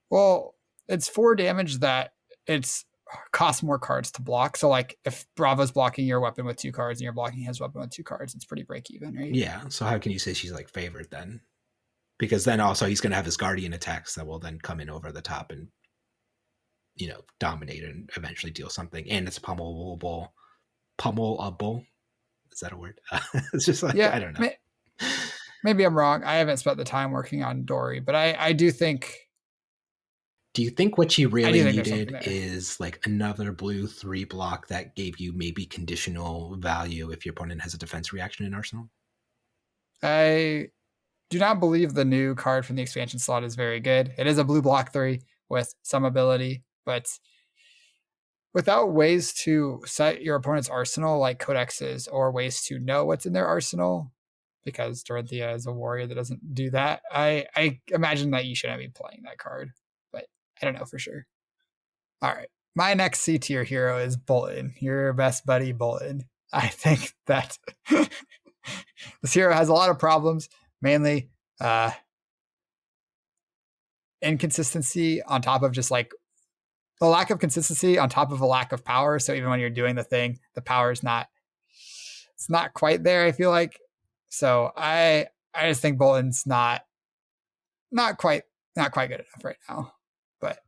Well, it's 4 damage that it's costs more cards to block. So like if Bravo's blocking your weapon with 2 cards and you're blocking his weapon with 2 cards, it's pretty break even, right? Yeah, so how can you say she's like favored then? Because then also he's going to have his Guardian attacks that will then come in over the top and, dominate and eventually deal something. And it's pummelable. Pummelable. Is that a word? It's just like, Yeah, I don't know. maybe I'm wrong. I haven't spent the time working on Dory, but I do think. Do you think what you really think needed is like another blue 3 block that gave you maybe conditional value if your opponent has a defense reaction in Arsenal? I do not believe the new card from the expansion slot is very good. It is a blue block 3 with some ability, but without ways to set your opponent's arsenal like codexes or ways to know what's in their arsenal, because Dorinthia is a warrior that doesn't do that, I imagine that you shouldn't be playing that card, but I don't know for sure. All right. My next C tier hero is Bolton, your best buddy Bolton. I think that this hero has a lot of problems, mainly inconsistency on top of just like a lack of consistency on top of a lack of power. So even when you're doing the thing, the power is it's not quite there, I feel like. So I just think Bolton's not quite good enough right now. But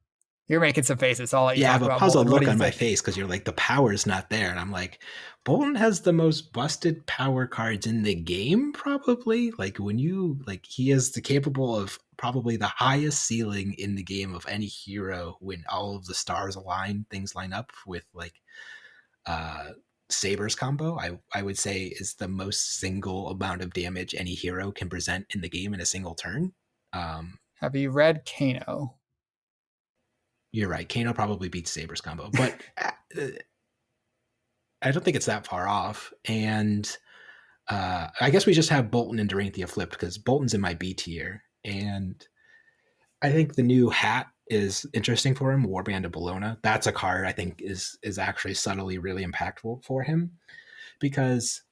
you're making some faces, so I'll let you talk about Bolton. Yeah, but puzzled look on my face because you're like, the power's not there. And I'm like, Bolton has the most busted power cards in the game, probably. Like he is capable of probably the highest ceiling in the game of any hero when all of the stars align, things line up with like Saber's combo. I would say is the most single amount of damage any hero can present in the game in a single turn. Have you read Kano? You're right. Kano probably beats Saber's combo, but I don't think it's that far off. And I guess we just have Bolton and Dorinthia flipped because Bolton's in my B tier. And I think the new hat is interesting for him, Warband of Bologna. That's a card I think is actually subtly really impactful for him. Because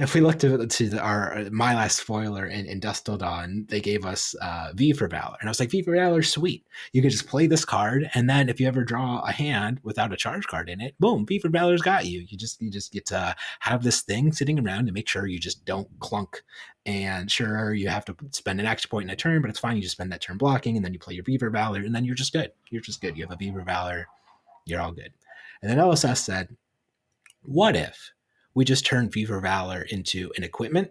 if we look to my last spoiler in Dust Till Dawn, they gave us V for Valor, and I was like, V for Valor, sweet. You can just play this card, and then if you ever draw a hand without a charge card in it, boom, V for Valor's got you. You just get to have this thing sitting around to make sure you just don't clunk. And sure, you have to spend an action point in a turn, but it's fine. You just spend that turn blocking, and then you play your V for Valor, and then you're just good. You're just good. You have a V for Valor. You're all good. And then LSS said, what if we just turn V for Valor into an equipment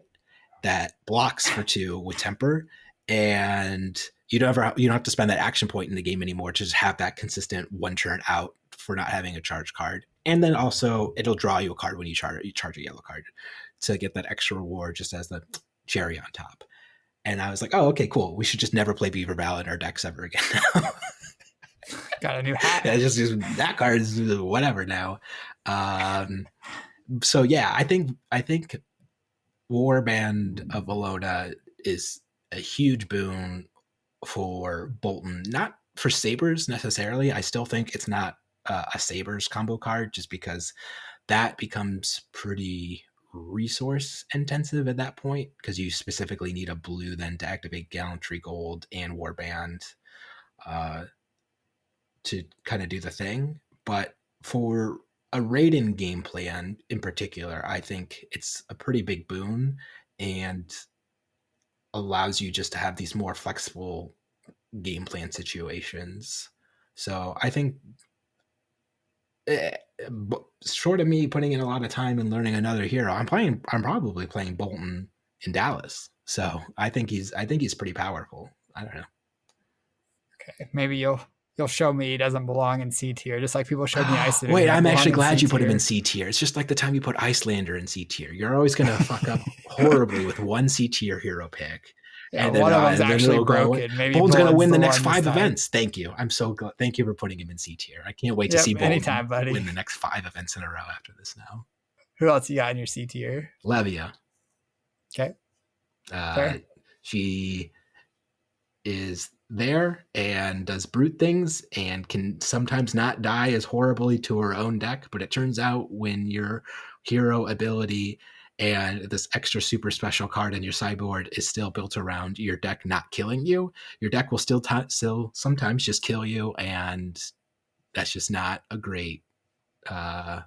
that blocks for 2 with temper, and you don't have to spend that action point in the game anymore to just have that consistent 1 turn out for not having a charge card. And then also it'll draw you a card when you charge a yellow card to get that extra reward just as the cherry on top. And I was like, oh, okay, cool. We should just never play V for Valor in our decks ever again. Got a new hat. Yeah, just that card is whatever now. So yeah, I think Warband of Bologna is a huge boon for Bolton, not for Sabers necessarily. I still think it's not a Sabers combo card just because that becomes pretty resource intensive at that point because you specifically need a blue then to activate Gallantry Gold and Warband to kind of do the thing. But for a Raiden game plan in particular, I think it's a pretty big boon and allows you just to have these more flexible game plan situations. So I think short of me putting in a lot of time and learning another hero, I'm probably playing Bolton in Dallas. So I think he's pretty powerful. I don't know. Okay, maybe you'll show me he doesn't belong in C tier, just like people showed me Icelander. Wait, I'm actually glad you put him in C tier. It's just like the time you put Icelander in C tier. You're always going to fuck up horribly with one C tier hero pick. Yeah, and then, one of them's actually broken. Maybe Bolton's going to win the next 5 events. Thank you. I'm so glad. Thank you for putting him in C tier. I can't wait to see Bolton anytime, buddy. win the next 5 events in a row after this now. Who else you got in your C tier? Levia. Okay, Uh, fair. she is there and does brute things and can sometimes not die as horribly to her own deck, but it turns out when your hero ability and this extra super special card in your sideboard is still built around your deck not killing you, your deck will still sometimes just kill you, and that's just not a great uh,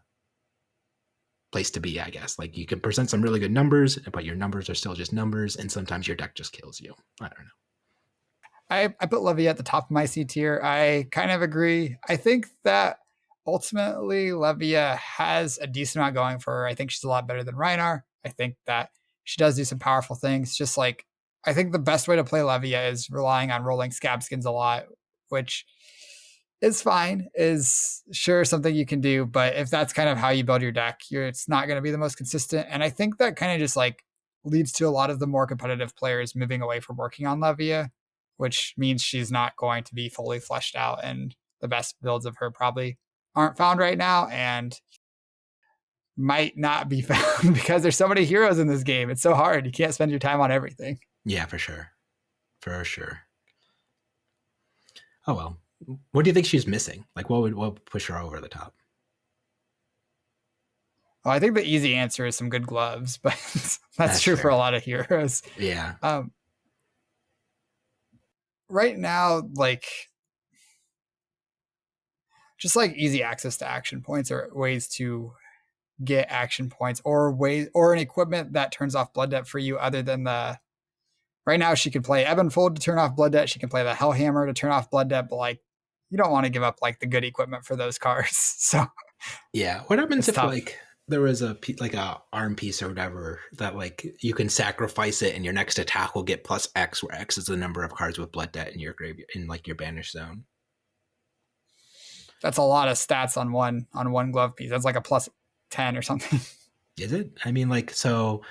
place to be, I guess. Like, you can present some really good numbers, but your numbers are still just numbers, and sometimes your deck just kills you. I don't know. I put Levy at the top of my C tier. I kind of agree. I think that ultimately Levia has a decent amount going for her. I think she's a lot better than Reinar. I think that she does do some powerful things. Just like I think the best way to play Levia is relying on rolling scab skins a lot, which is fine, is sure something you can do. But if that's kind of how you build your deck, it's not going to be the most consistent. And I think that kind of just like leads to a lot of the more competitive players moving away from working on Levia, which means she's not going to be fully fleshed out. And the best builds of her probably aren't found right now and might not be found because there's so many heroes in this game. It's so hard. You can't spend your time on everything. Yeah, for sure. For sure. Oh well. What do you think she's missing? Like, what would push her over the top? Well, I think the easy answer is some good gloves, but that's That's true for a fair. lot of heroes. Yeah. Um, right now, like just like easy access to action points or ways to get action points or ways or an equipment that turns off blood debt for you other than the right now she can play Ebonfold to turn off blood debt. She can play the Hellhammer to turn off blood debt, but like you don't want to give up like the good equipment for those cards. So Yeah. What happens it's if tough. like there was like a arm piece or whatever that like you can sacrifice it and your next attack will get plus X, where X is the number of cards with blood debt in your grave in like your banish zone. That's a lot of stats on one glove piece. That's like a plus 10 or something. Is it? I mean, like, so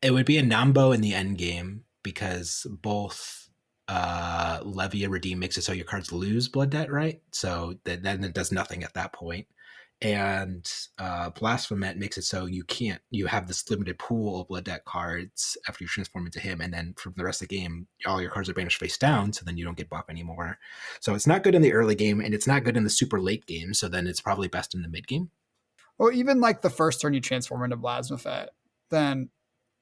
it would be a Nambo in the end game because both Levy and Redeem makes it so your cards lose blood debt, right? So then it does nothing at that point. And Blasphemet makes it so you have this limited pool of blood debt cards after you transform into him, and then for the rest of the game, all your cards are banished face down, so then you don't get buff anymore. So it's not good in the early game, and it's not good in the super late game, so then it's probably best in the mid game. Well, even like the first turn you transform into Blasmaphet, then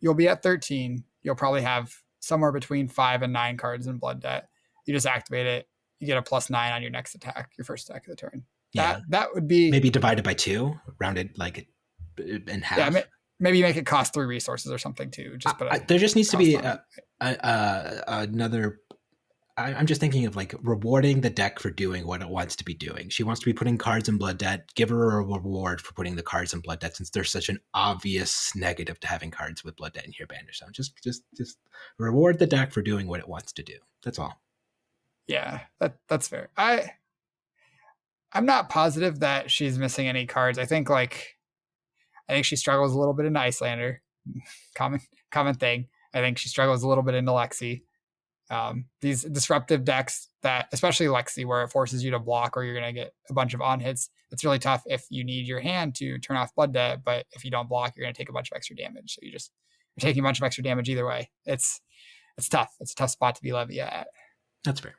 you'll be at 13. You'll probably have somewhere between 5 and 9 cards in blood debt. You just activate it. You get a +9 on your next attack, your first attack of the turn. Yeah, That would be maybe divided by two, rounded like in yeah. half. Maybe you make it cost 3 resources or something too. Just put a There just needs to cost be on it. another. I'm just thinking of like rewarding the deck for doing what it wants to be doing. She wants to be putting cards in blood debt. Give her a reward for putting the cards in blood debt, since there's such an obvious negative to having cards with blood debt in here banished. So just reward the deck for doing what it wants to do. That's all. Yeah, that's fair. I'm not positive that she's missing any cards. I think she struggles a little bit in Icelander. common common thing. I think she struggles a little bit into Lexi. These disruptive decks that, especially Lexi, where it forces you to block or you're going to get a bunch of on hits. It's really tough if you need your hand to turn off blood debt, but if you don't block, you're going to take a bunch of extra damage. So you're taking a bunch of extra damage either way. It's tough. It's a tough spot to be Levia at. That's fair.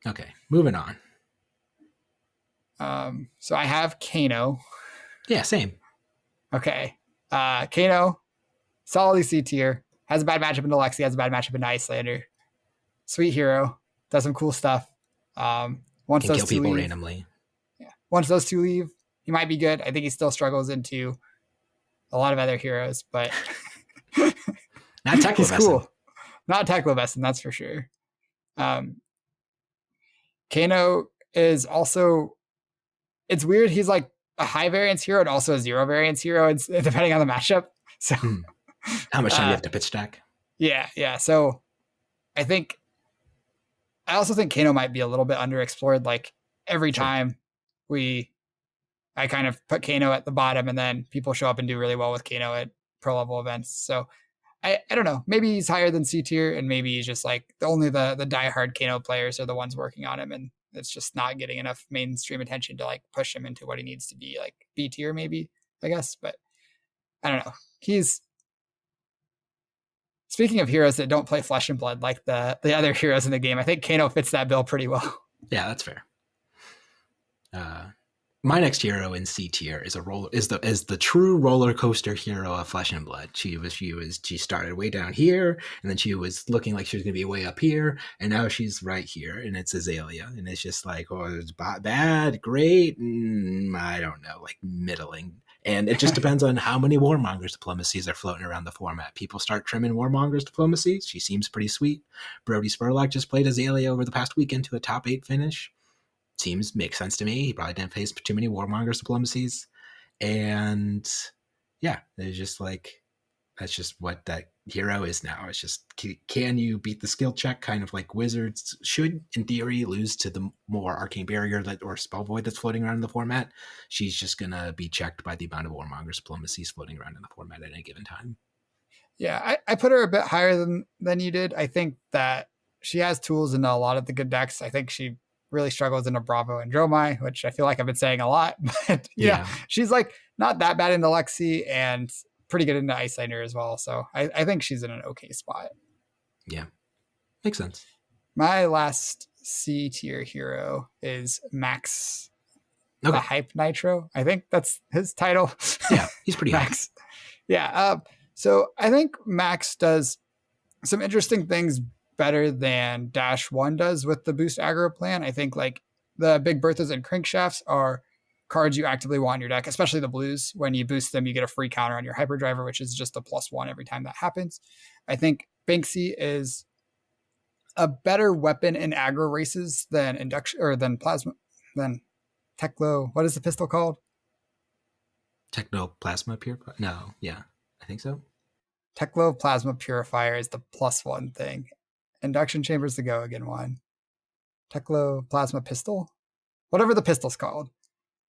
Okay, moving on. So I have Kano. Yeah, same. Okay. Kano, solidly C tier. Has a bad matchup into Lexi, has a bad matchup into Icelander. Sweet hero. Does some cool stuff. Once Can those kill two people leave, randomly. yeah. Once those two leave, he might be good. I think he still struggles into a lot of other heroes, but Not he's Teclovescent. cool. Not Teclovescent, that's for sure. Kano is also, it's weird. He's like a high variance hero and also a zero variance hero, it's, depending on the matchup. So, How much time do you have to pitch stack? yeah. So I also think Kano might be a little bit underexplored. Like every Sure. time I kind of put Kano at the bottom and then people show up and do really well with Kano at pro level events. So I don't know. Maybe he's higher than C tier and maybe he's just like only the diehard Kano players are the ones working on him and it's just not getting enough mainstream attention to like push him into what he needs to be, like B tier maybe, I guess. But I don't know. He's speaking of heroes that don't play flesh and blood like the other heroes in the game. I think Kano fits that bill pretty well. Yeah, that's fair. My next hero in C tier is the true roller coaster hero of Flesh and Blood. She started way down here, and then she was looking like she was gonna be way up here, and now she's right here, and it's Azalea, and it's just like, oh, it's bad, great, I don't know, like middling. And it just depends on how many Warmongers diplomacies are floating around the format. People start trimming Warmongers diplomacies. She seems pretty sweet. Brody Spurlock just played Azalea over the past weekend to a top 8 finish. Makes sense to me. He probably didn't face too many Warmongers diplomacies. And yeah, it's just like, that's just what that hero is now. It's just, can you beat the skill check? Kind of like Wizards should, in theory, lose to the more Arcane Barrier or Spell Void that's floating around in the format. She's just going to be checked by the amount of Warmongers diplomacies floating around in the format at any given time. Yeah, I put her a bit higher than you did. I think that she has tools in a lot of the good decks. I think she really struggles in a Bravo and Dromai, which I feel like I've been saying a lot. But yeah, she's like not that bad in the Lexi and pretty good in the Icelander as well. So I think she's in an okay spot. Yeah, makes sense. My last C tier hero is Max, the Hype Nitro. I think that's his title. Yeah, he's pretty Max. Hype. Yeah. So I think Max does some interesting things better than Dash 1 does with the boost aggro plan. I think like the Big Berthas and Crankshafts are cards you actively want in your deck, especially the blues. When you boost them, you get a free counter on your Hyperdriver, which is just a +1 every time that happens. I think Banksy is a better weapon in aggro races than induction or than plasma than Techlo. What is the pistol called? Technoplasma Purifier? No, yeah, I think so. Techlo Plasma Purifier is the +1 thing. Induction Chambers the Go Again one. Techlo Plasma Pistol? Whatever the pistol's called.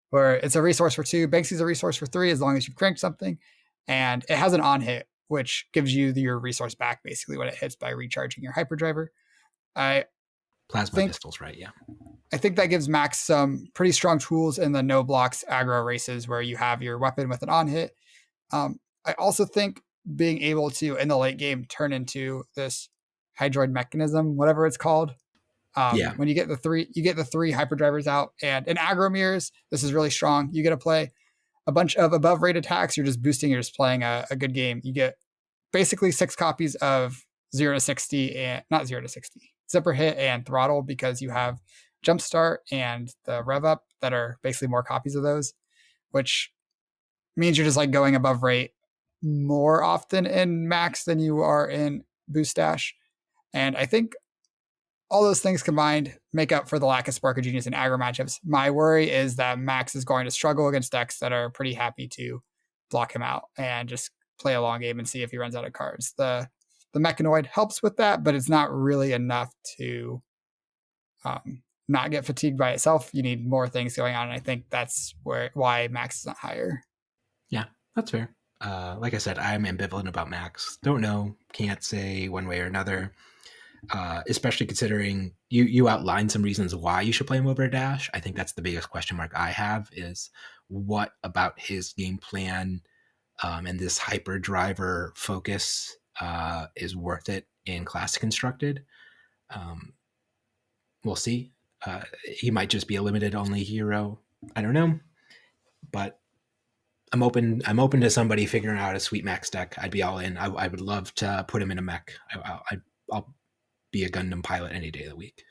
Where it's a resource for 2. Banksy's a resource for 3 as long as you've cranked something. And it has an on hit, which gives you your resource back basically when it hits by recharging your Hyperdriver. Plasma pistols, right? Yeah. I think that gives Max some pretty strong tools in the no blocks aggro races where you have your weapon with an on hit. I also think being able to in the late game turn into this hydroid mechanism, whatever it's called. When you get the 3 hyperdrivers out, and in aggro mirrors, this is really strong. You get to play a bunch of above rate attacks. You're just boosting. You're just playing a good game. You get basically 6 copies of 0 to 60 and not 0 to 60 zipper hit and throttle because you have jumpstart and the rev up that are basically more copies of those, which means you're just like going above rate more often in Max than you are in Boost Dash. And I think all those things combined make up for the lack of Spark of Genius in aggro matchups. My worry is that Max is going to struggle against decks that are pretty happy to block him out and just play a long game and see if he runs out of cards. The Mechanoid helps with that, but it's not really enough to not get fatigued by itself. You need more things going on, and I think that's why Max is not higher. Yeah, that's fair. Like I said, I'm ambivalent about Max. Don't know, can't say one way or another. Especially considering you outlined some reasons why you should play him over Dash. I think that's the biggest question mark I have is what about his game plan and this hyperdriver focus is worth it in Classic Constructed. We'll see. He might just be a limited only hero. I don't know, but I'm open to somebody figuring out a sweet Max deck. I'd be all in. I would love to put him in a mech. I'll be a Gundam pilot any day of the week.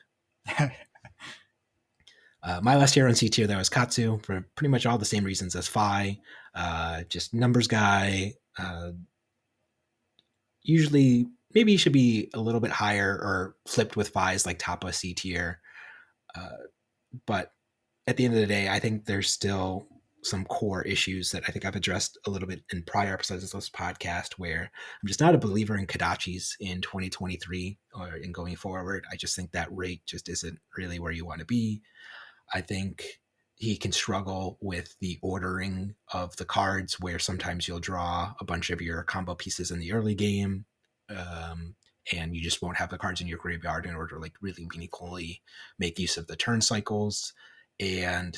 My last hero in C tier, there was Katsu for pretty much all the same reasons as Phi. Just numbers guy. Usually, maybe he should be a little bit higher or flipped with Phi's like top of C tier. But at the end of the day, I think there's still some core issues that I think I've addressed a little bit in prior episodes of this podcast where I'm just not a believer in Kodachis in 2023 or in going forward. I just think that rate just isn't really where you want to be. I think he can struggle with the ordering of the cards where sometimes you'll draw a bunch of your combo pieces in the early game and you just won't have the cards in your graveyard in order to like really meaningfully make use of the turn cycles. And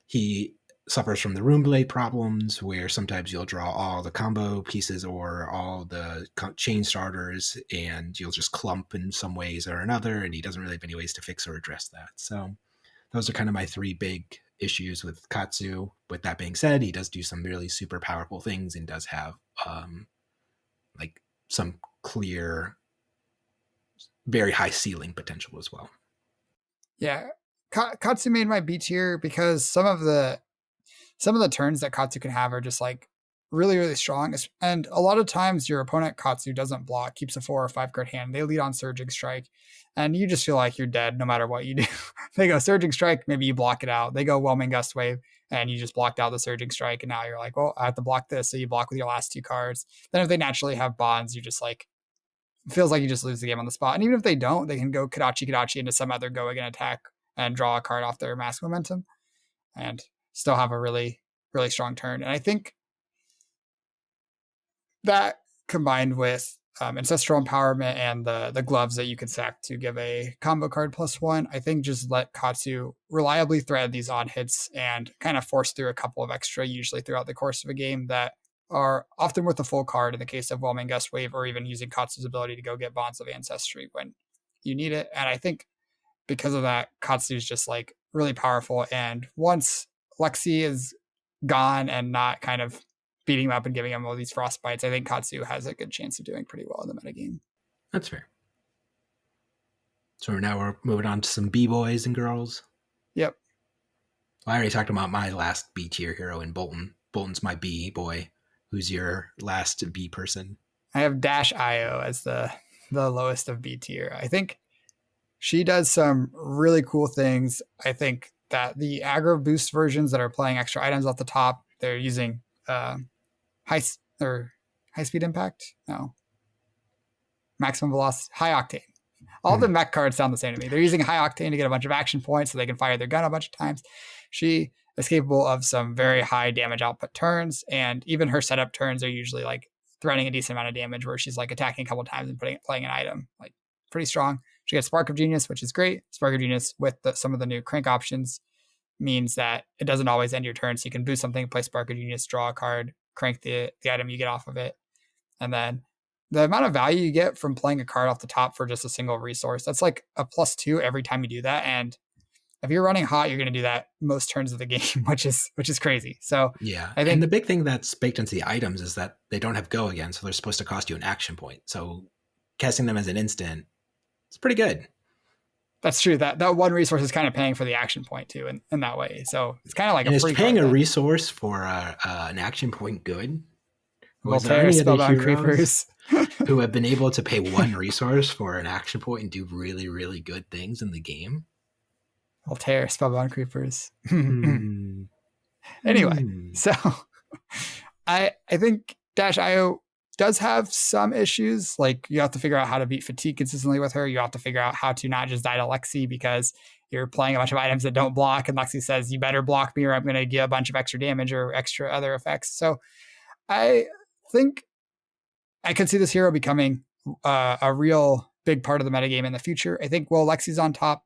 he suffers from the rune blade problems, where sometimes you'll draw all the combo pieces or all the chain starters, and you'll just clump in some ways or another, and he doesn't really have any ways to fix or address that. So those are kind of my three big issues with Katsu. With that being said, he does do some really super powerful things and does have like some clear, very high ceiling potential as well. Yeah, Katsu made my B tier because some of the turns that Katsu can have are just like really, really strong. And a lot of times your opponent Katsu doesn't block, keeps a 4 or 5 card hand. They lead on Surging Strike. And you just feel like you're dead no matter what you do. They go Surging Strike, maybe you block it out. They go Whelming Gust Wave, and you just blocked out the Surging Strike. And now you're like, well, I have to block this. So you block with your last 2 cards. Then if they naturally have bonds, you just like, feels like you just lose the game on the spot. And even if they don't, they can go Kadachi into some other go again attack and draw a card off their mask momentum and still have a really, really strong turn. And I think that combined with ancestral empowerment and the gloves that you can sack to give a combo card +1, I think just let Katsu reliably thread these odd hits and kind of force through a couple of extra usually throughout the course of a game that are often worth a full card in the case of Whelming Gust Wave, or even using Katsu's ability to go get Bonds of Ancestry when you need it. And I think because of that, Katsu is just like really powerful. And once Lexi is gone and not kind of beating him up and giving him all these frostbites, I think Katsu has a good chance of doing pretty well in the metagame. That's fair. So now we're moving on to some B-boys and girls. Yep. Well, I already talked about my last B tier hero in Bolton. Bolton's my B boy. Who's your last B person? I have Dash IO as the lowest of B tier. I think she does some really cool things. I think that the aggro boost versions that are playing extra items off the top, they're using high speed impact. No, maximum velocity, high octane. All the mech cards sound the same to me. They're using high octane to get a bunch of action points so they can fire their gun a bunch of times. She is capable of some very high damage output turns, and even her setup turns are usually like threatening a decent amount of damage, where she's like attacking a couple times and playing an item. Like pretty strong. She gets Spark of Genius, which is great. Spark of Genius with some of the new crank options means that it doesn't always end your turn. So you can boost something, play Spark of Genius, draw a card, crank the item you get off of it. And then the amount of value you get from playing a card off the top for just a single resource, that's like a +2 every time you do that. And if you're running hot, you're going to do that most turns of the game, which is crazy. So yeah, I think, and the big thing that's baked into the items is that they don't have go again, so they're supposed to cost you an action point. So casting them as an instant, it's pretty good. That's true. That one resource is kind of paying for the action point too, in that way. So it's kind of like and a it's free paying card a then. resource for an action point good. Was there Voltaire, any other Spellbound heroes Creepers. who have been able to pay one resource for an action point and do really, really good things in the game? Voltaire, Spellbound Creepers. Hmm. Anyway, so I think Dash IO does have some issues. Like you have to figure out how to beat fatigue consistently with her. You have to figure out how to not just die to Lexi because you're playing a bunch of items that don't block, and Lexi says, you better block me or I'm going to get a bunch of extra damage or extra other effects. So I think I could see this hero becoming a real big part of the metagame in the future. I think, well, Lexi's on top.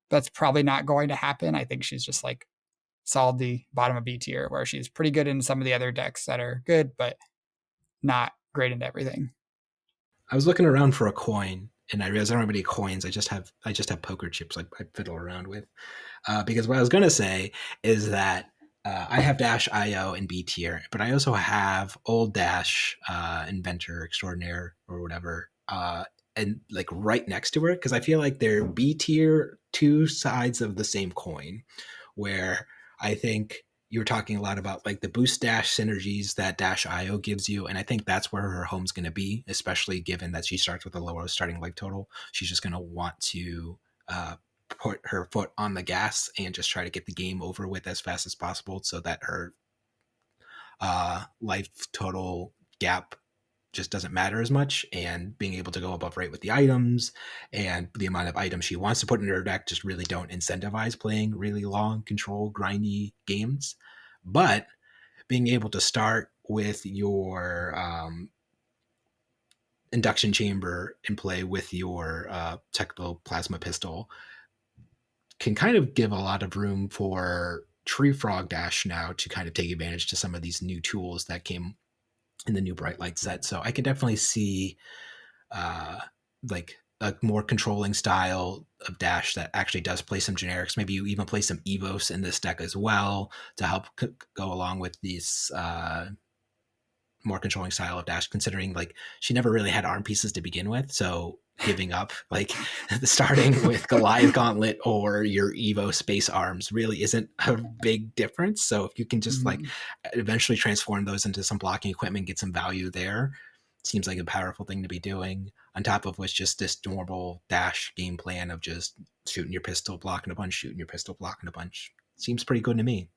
That's probably not going to happen. I think she's just like solidly bottom of B tier, where she's pretty good in some of the other decks that are good, but not great into everything. I was looking around for a coin, and I realized I don't have any coins. I just have poker chips I fiddle around with. Because what I was going to say is that I have Dash IO in B tier, but I also have Old Dash Inventor Extraordinaire or whatever, and like right next to her, because I feel like they're B tier, two sides of the same coin, where I think you were talking a lot about like the boost dash synergies that Dash IO gives you, and I think that's where her home's going to be, especially given that she starts with a lower starting life total. She's just going to want to put her foot on the gas and just try to get the game over with as fast as possible, so that her life total gap just doesn't matter as much, and being able to go above rate with the items and the amount of items she wants to put in her deck just really don't incentivize playing really long control grindy games. But being able to start with your induction chamber and play with your technical plasma pistol can kind of give a lot of room for tree frog dash now to kind of take advantage to some of these new tools that came in the new bright light set. So I can definitely see uh, like a more controlling style of dash that actually does play some generics. Maybe you even play some Evos in this deck as well to help go along with these more controlling style of dash, considering like she never really had arm pieces to begin with. So giving up like starting with Goliath Gauntlet or your Evo space arms really isn't a big difference. So if you can just like Mhm. eventually transform those into some blocking equipment, get some value there, seems like a powerful thing to be doing. On top of which just this normal dash game plan of just shooting your pistol, blocking a bunch, shooting your pistol, blocking a bunch. Seems pretty good to me.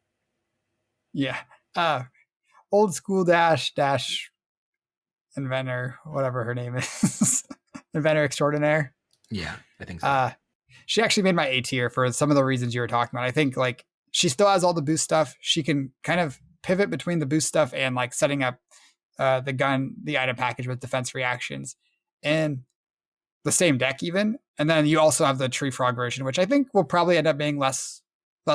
Yeah. Uh, Old school dash inventor, whatever her name is, inventor extraordinaire. Yeah, I think so. Uh, she actually made my A tier for some of the reasons you were talking about. I think like she still has all the boost stuff. She can kind of pivot between the boost stuff and like setting up the gun, the item package with defense reactions, and the same deck even. And then you also have the tree frog version, which I think will probably end up being less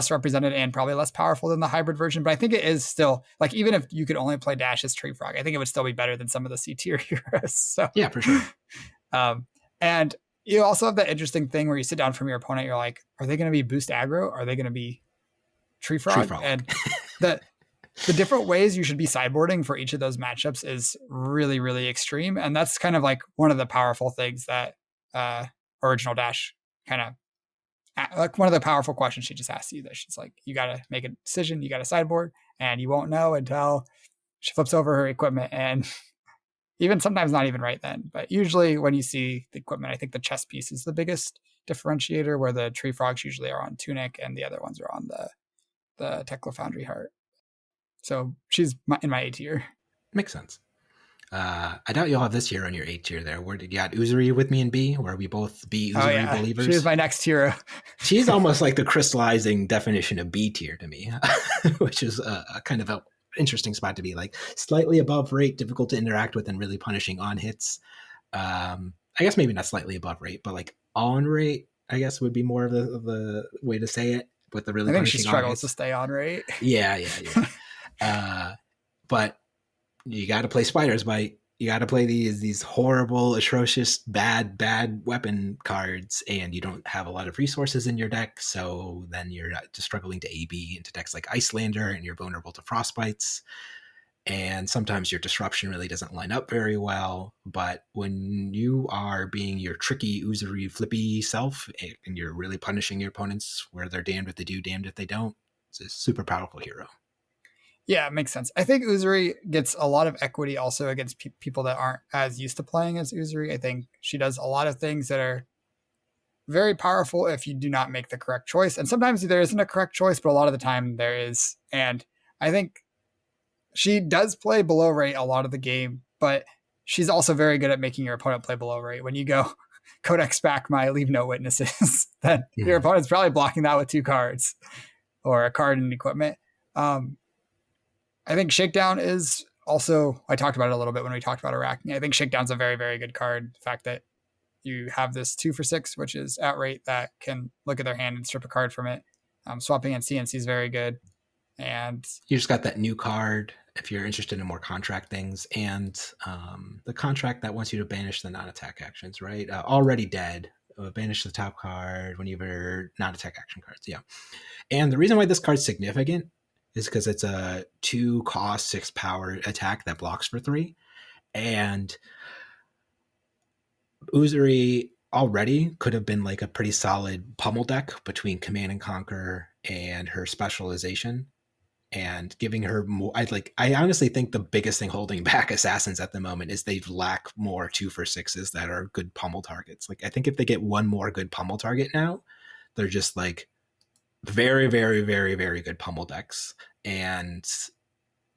represented and probably less powerful than the hybrid version. But I think it is still like, even if you could only play Dash as tree frog, I think it would still be better than some of the C tier heroes. So Yeah, for sure. and you also have that interesting thing where you sit down from your opponent, you're like, are they going to be boost aggro? Are they going to be tree Tree frog? frog. And the the different ways you should be sideboarding for each of those matchups is really, really extreme. And that's kind of like one of the powerful things that Original Dash kind of like one of the powerful questions she just asked you that she's like, you got to make a decision, you got to sideboard, and you won't know until she flips over her equipment. And even sometimes not even right then. But usually when you see the equipment, I think the chess piece is the biggest differentiator, where the tree frogs usually are on Tunic and the other ones are on the Tekla Foundry Heart. So she's in my A tier. Makes sense. I doubt you'll have this hero in your A tier there. Where did you got Uzuri with me and B? Where we both be Oh Uzuri yeah, she is believers? my next hero. She's almost like the crystallizing definition of B tier to me, which is a kind of a interesting spot to be, like slightly above rate, difficult to interact with, and really punishing on hits. I guess maybe not slightly above rate, but like on rate, I guess would be more of the way to say it, with the really I think she punishing on struggles to hits. stay on rate. Yeah, yeah, yeah. But you got to play Spider's Bite. You got to play these horrible, atrocious, bad weapon cards, and you don't have a lot of resources in your deck. So then you're just struggling to AB into decks like Icelander, and you're vulnerable to Frostbites. And sometimes your disruption really doesn't line up very well. But when you are being your tricky, Uzuri, flippy self, and you're really punishing your opponents where they're damned if they do, damned if they don't, it's a super powerful hero. Yeah, it makes sense. I think Uzuri gets a lot of equity also against people that aren't as used to playing as Uzuri. I think she does a lot of things that are very powerful if you do not make the correct choice. And sometimes there isn't a correct choice, but a lot of the time there is. And I think she does play below rate a lot of the game, but she's also very good at making your opponent play below rate. When you go Codex back my leave no witnesses, then your Mm-hmm. opponent's probably blocking that with 2 cards or a card and equipment. I think Shakedown is also, I talked about it a little bit when we talked about Arachne. I think Shakedown's a very, very good card. The fact that you have this 2 for 6, which is at rate, that can look at their hand and strip a card from it. Swapping and CNC is very good. And You just got that new card if you're interested in more contract things, and the contract that wants you to banish the non-attack actions, right? Already dead. Banish the top card whenever non-attack action cards. Yeah. And the reason why this card's significant is because it's a 2 cost 6 power attack that blocks for 3. And Uzuri already could have been like a pretty solid pummel deck between Command and Conquer and her specialization, and giving her more. I honestly think the biggest thing holding back assassins at the moment is they lack more 2 for 6s that are good pummel targets. Like I think if they get one more good pummel target now, they're just like very, very, very, very good pummel decks. And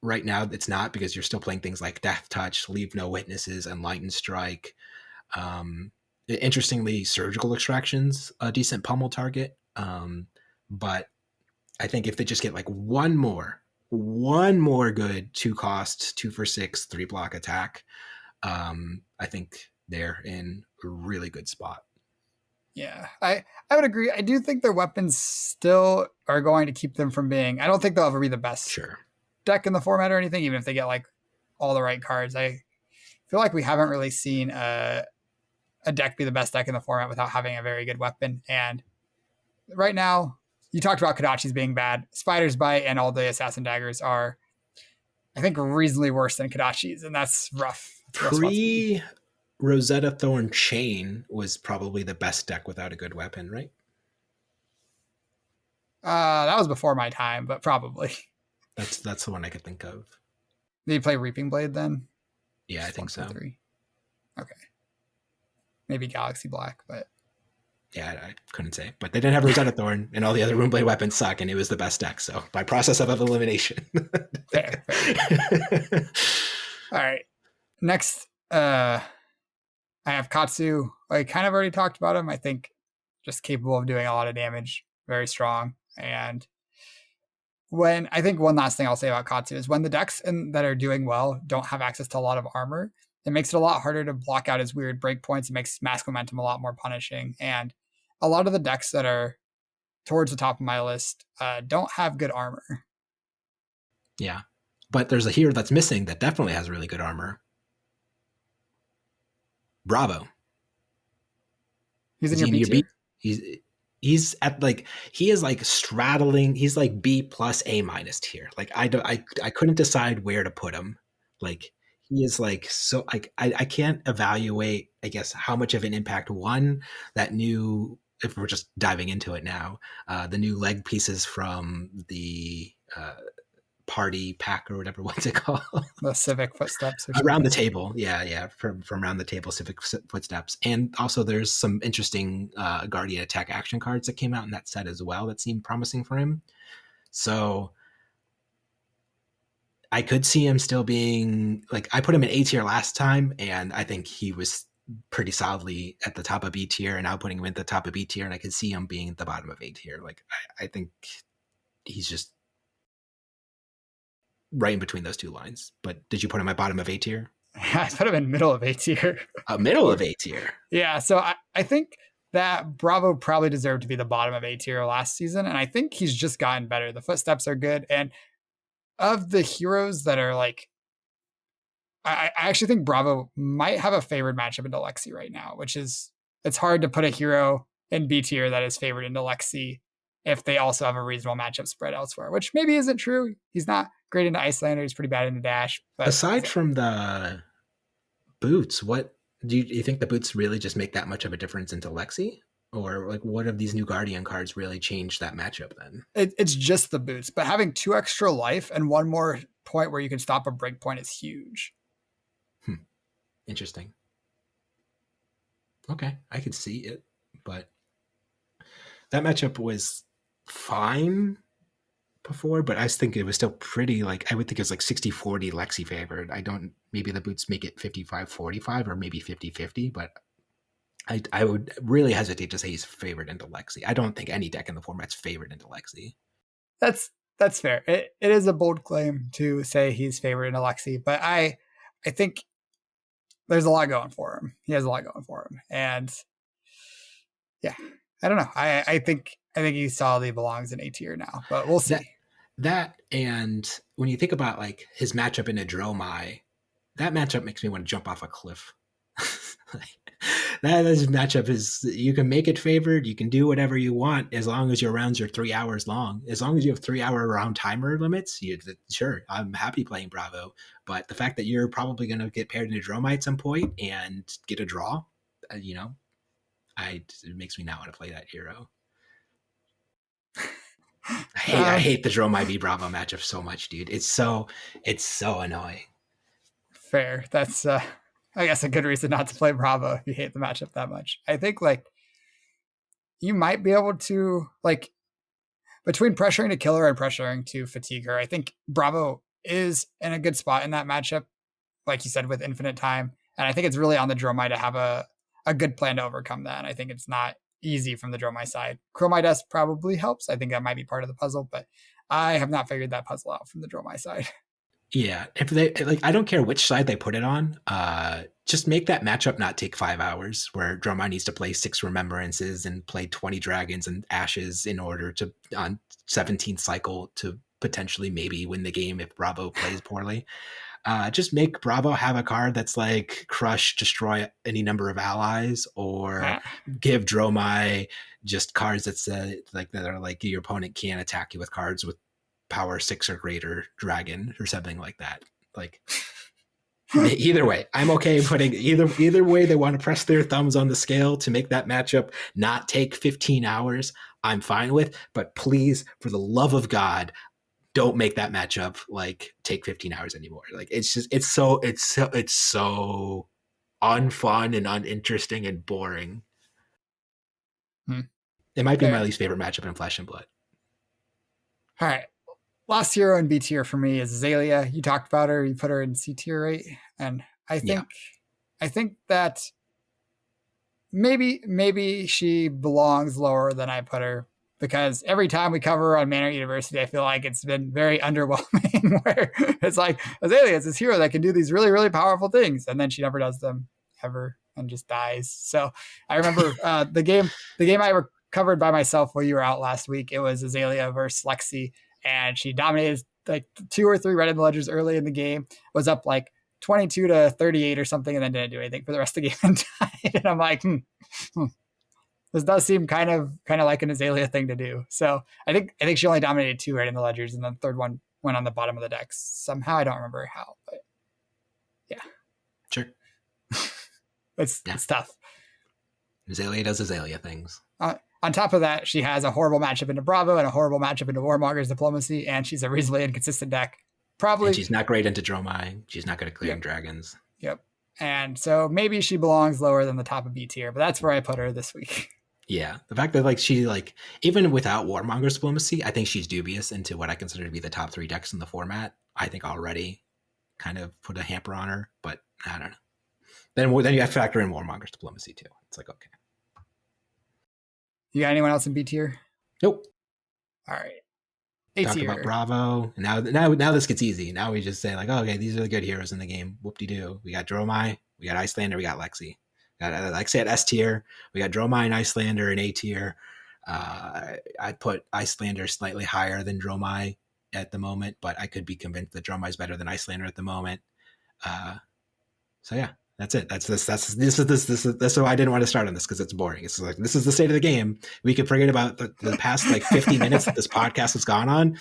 right now it's not, because you're still playing things like Death Touch, Leave No Witnesses, and Lightning Strike. Interestingly, Surgical Extraction's a decent pummel target. But I think if they just get like one more good 2 cost, 2 for 6, 3 block attack, I think they're in a really good spot. Yeah, I would agree. I do think their weapons still are going to keep them from being. I don't think they'll ever be the best Sure. deck in the format or anything, even if they get like all the right cards. I feel like we haven't really seen a deck be the best deck in the format without having a very good weapon. And right now, you talked about Kodachi's being bad. Spider's Bite and all the Assassin Daggers are, I think, reasonably worse than Kodachi's, and that's rough. It's a rough spot to be. Pre Rosetta Thorn Chain was probably the best deck without a good weapon, right? That was before my time, but probably. That's the one I could think of. Did you play Reaping Blade then? Yeah, I Just think one, two, so. three. Okay. Maybe Galaxy Black, but Yeah, I couldn't say. But they didn't have Rosetta Thorn, and all the other Runeblade weapons suck, and it was the best deck. So by process of elimination. fair. All right. Next, I have Katsu. I kind of already talked about him. I think just capable of doing a lot of damage, very strong. And when I think one last thing I'll say about Katsu is when the decks that are doing well don't have access to a lot of armor, it makes it a lot harder to block out his weird breakpoints. It makes mask momentum a lot more punishing. And a lot of the decks that are towards the top of my list don't have good armor. Yeah. But there's a hero that's missing that definitely has really good armor. Bravo. He's in Is your he in B your tier? B? He's at like he is like straddling. He's like B plus A minus tier. Like I couldn't decide where to put him. Like he is like so like I can't evaluate I guess how much of an impact one that new if we're just diving into it now the new leg pieces from the party pack or whatever what's it called The Civic Footsteps or around the something. table yeah from around the table civic footsteps and also there's some interesting guardian attack action cards that came out in that set as well that seemed promising for him so I could see him still being like I put him in A tier last time and I think he was pretty solidly at the top of B tier and now putting him at the top of B tier and I could see him being at the bottom of A tier like I think he's just right in between those two lines but did you put him at bottom of A tier I put him in middle of A tier. middle of A tier. Yeah, so I think that Bravo probably deserved to be the bottom of A tier last season, and I think he's just gotten better. The footsteps are good, and of the heroes that are like, I actually think Bravo might have a favored matchup into Lexi right now, which is it's hard to put a hero in B tier that is favored into Lexi if they also have a reasonable matchup spread elsewhere, which maybe isn't true. He's not great into Icelander. He's pretty bad into Dash, but Aside from the boots, what do you think the boots really just make that much of a difference into Lexi? Or like what of these new Guardian cards really changed that matchup then? it's just the boots. But having 2 extra life and one more point where you can stop a break point is huge. Interesting. Okay, I could see it, but that matchup was fine before, but I think it was still pretty like I would think it was like 60-40 Lexi favored. I don't maybe the boots make it 55-45 or maybe 50-50, but I would really hesitate to say he's favored into Lexi. I don't think any deck in the format's favored into Lexi. That's fair. It is a bold claim to say he's favored in Alexi, but I think there's a lot going for him. He has a lot going for him, and yeah, I don't know. I think he solidly belongs in A tier now, but we'll see. That and when you think about like his matchup in a Dromai, that matchup makes me want to jump off a cliff. That matchup is you can make it favored, you can do whatever you want as long as your rounds are 3 hours long. As long as you have 3 hour round timer limits, sure, I'm happy playing Bravo. But the fact that you're probably going to get paired in a Dromai at some point and get a draw, it makes me not want to play that hero. I hate the Dromai v Bravo matchup so much, dude. It's so annoying. Fair. That's I guess a good reason not to play Bravo if you hate the matchup that much. I think like you might be able to like between pressuring to kill her and pressuring to fatigue her. I think Bravo is in a good spot in that matchup, like you said, with infinite time. And I think it's really on the Dromai to have a good plan to overcome that. And I think it's not easy from the Dromai side. Chromai Dust probably helps. I think that might be part of the puzzle, but I have not figured that puzzle out from the Dromai side. Yeah, if they like, I don't care which side they put it on. Just make that matchup not take 5 hours, where Dromai needs to play 6 remembrances and play 20 dragons and ashes in order to on 17th cycle to potentially maybe win the game if Bravo plays poorly. Just make Bravo have a card that's like crush, destroy any number of allies, or Ah, give Dromai just cards that say like that are like your opponent can't attack you with cards with power 6 or greater dragon or something like that. Like either way, I'm okay putting either way they want to press their thumbs on the scale to make that matchup not take 15 hours. I'm fine with, but please, for the love of God, don't make that matchup like take 15 hours anymore. Like it's just it's so unfun and uninteresting and boring. hmm, It might be my fair. least favorite matchup in Flesh and Blood. All right. Last hero in B tier for me is Azalea. You talked about her. You put her in C tier, right? And I Yeah. think, I think that maybe she belongs lower than I put her, because every time we cover her on Manor University, I feel like it's been very underwhelming. Where it's like Azalea is this hero that can do these really really powerful things, and then she never does them ever and just dies. So I remember the game I covered by myself while you were out last week. It was Azalea versus Lexi, and she dominated like 2 or 3 red in the ledgers early in the game. Was up like 22 to 38 or something, and then didn't do anything for the rest of the game and died. And I'm like, this does seem kind of like an Azalea thing to do. So I think she only dominated 2 right in the ledgers, and then the third one went on the bottom of the decks somehow. I don't remember how, but yeah, Sure. it's Yeah. it's tough. Azalea does Azalea things. On top of that, she has a horrible matchup into Bravo and a horrible matchup into Warmonger's Diplomacy, and she's a reasonably inconsistent deck. And Probably, she's not great into Dromai. She's not good at clearing yep, dragons. yep. And so maybe she belongs lower than the top of B tier, but that's where I put her this week. Yeah. The fact that like she like even without Warmonger's Diplomacy, I think she's dubious into what I consider to be the top 3 decks in the format. I think already kind of put a hamper on her, but I don't know. Then you have to factor in Warmonger's Diplomacy too. It's like okay. You got anyone else in B tier? Nope. All right. A Talked about tier. Bravo. And now this gets easy. Now we just say like, oh, okay, these are the good heroes in the game. Whoop de doo. We got Dromai, we got Icelander, we got Lexi. Got Lexi at S tier. We got Dromai and Icelander in A tier. I put Icelander slightly higher than Dromai at the moment, but I could be convinced that Dromai is better than Icelander at the moment. So yeah, that's it. That's why I didn't want to start on this, because it's boring. It's like this is the state of the game. We could forget about the past like 50 minutes that this podcast has gone on.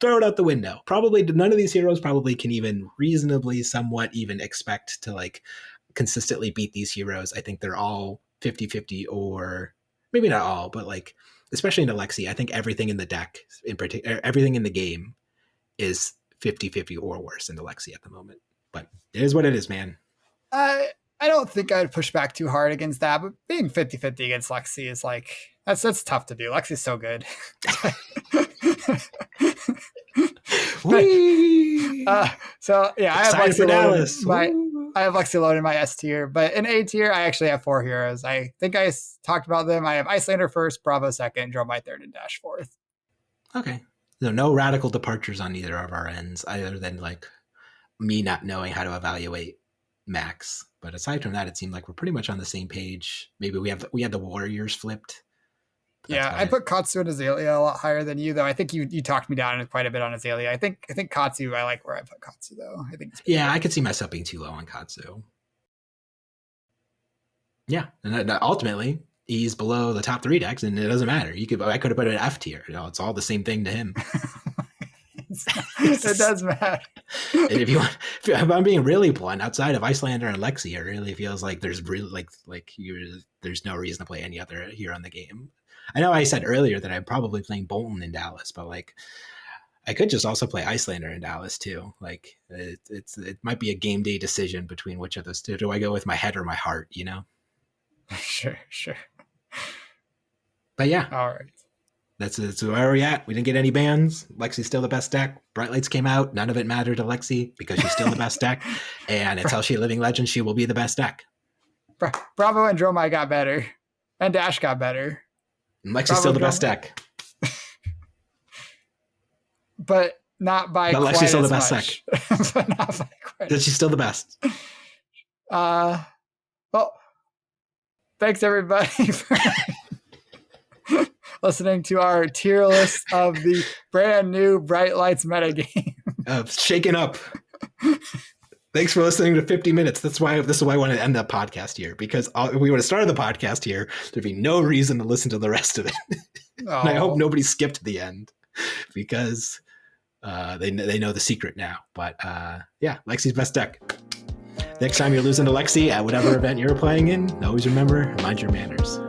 Throw it out the window. Probably none of these heroes probably can even reasonably somewhat even expect to like consistently beat these heroes. I think they're all 50-50, or maybe not all, but like especially in Alexi, I think everything in the deck in particular, everything in the game is 50-50 or worse in Alexi at the moment. But it is what it is, man. I don't think I'd push back too hard against that, but being 50-50 against Lexi is like that's tough to do. Lexi's so good. So yeah, I have Lexi loaded in my S tier, but in A tier, I actually have 4 heroes. I think I talked about them. I have Icelander first, Bravo second, Dromai third, and Dash fourth. Okay. So no radical departures on either of our ends, other than like me not knowing how to evaluate Max. But aside from that, it seemed like we're pretty much on the same page. Maybe we have the Warriors flipped. Yeah, I put Katsu and Azalea a lot higher than you, though. I think you talked me down quite a bit on Azalea. I think Katsu, I like where I put Katsu, though. I think yeah, I could see myself being too low on Katsu. Yeah, and ultimately he's below the top 3 decks, and it doesn't matter. I could have put it in F tier. It's all the same thing to him. It does matter. And if I'm being really blunt, outside of Icelander and Lexi, it really feels like there's really there's no reason to play any other here on the game. I know I said earlier that I'm probably playing Bolton in Dallas, but like I could just also play Icelander in Dallas too. Like it might be a game day decision between which of those two. Do I go with my head or my heart? You know? Sure. But yeah, all right. That's where we're at. We didn't get any bans. Lexi's still the best deck. Bright Lights came out. None of it mattered to Lexi because she's still the best deck. And until she Living Legend, she will be the best deck. Bravo and Dromai got better. And Dash got better. And Lexi's still the best deck. But not by But quite Lexi's still the as best much. But not by quite. She's still the best. Well, thanks everybody for listening to our tier list of the brand new Bright Lights metagame. Shaken up. Thanks for listening to 50 minutes. This is why I want to end the podcast here, because if we would have started the podcast here, there'd be no reason to listen to the rest of it. And I hope nobody skipped the end, because they know the secret now. But yeah, Lexi's best deck. Next time you're losing to Lexi at whatever event you're playing in, always remember, mind your manners.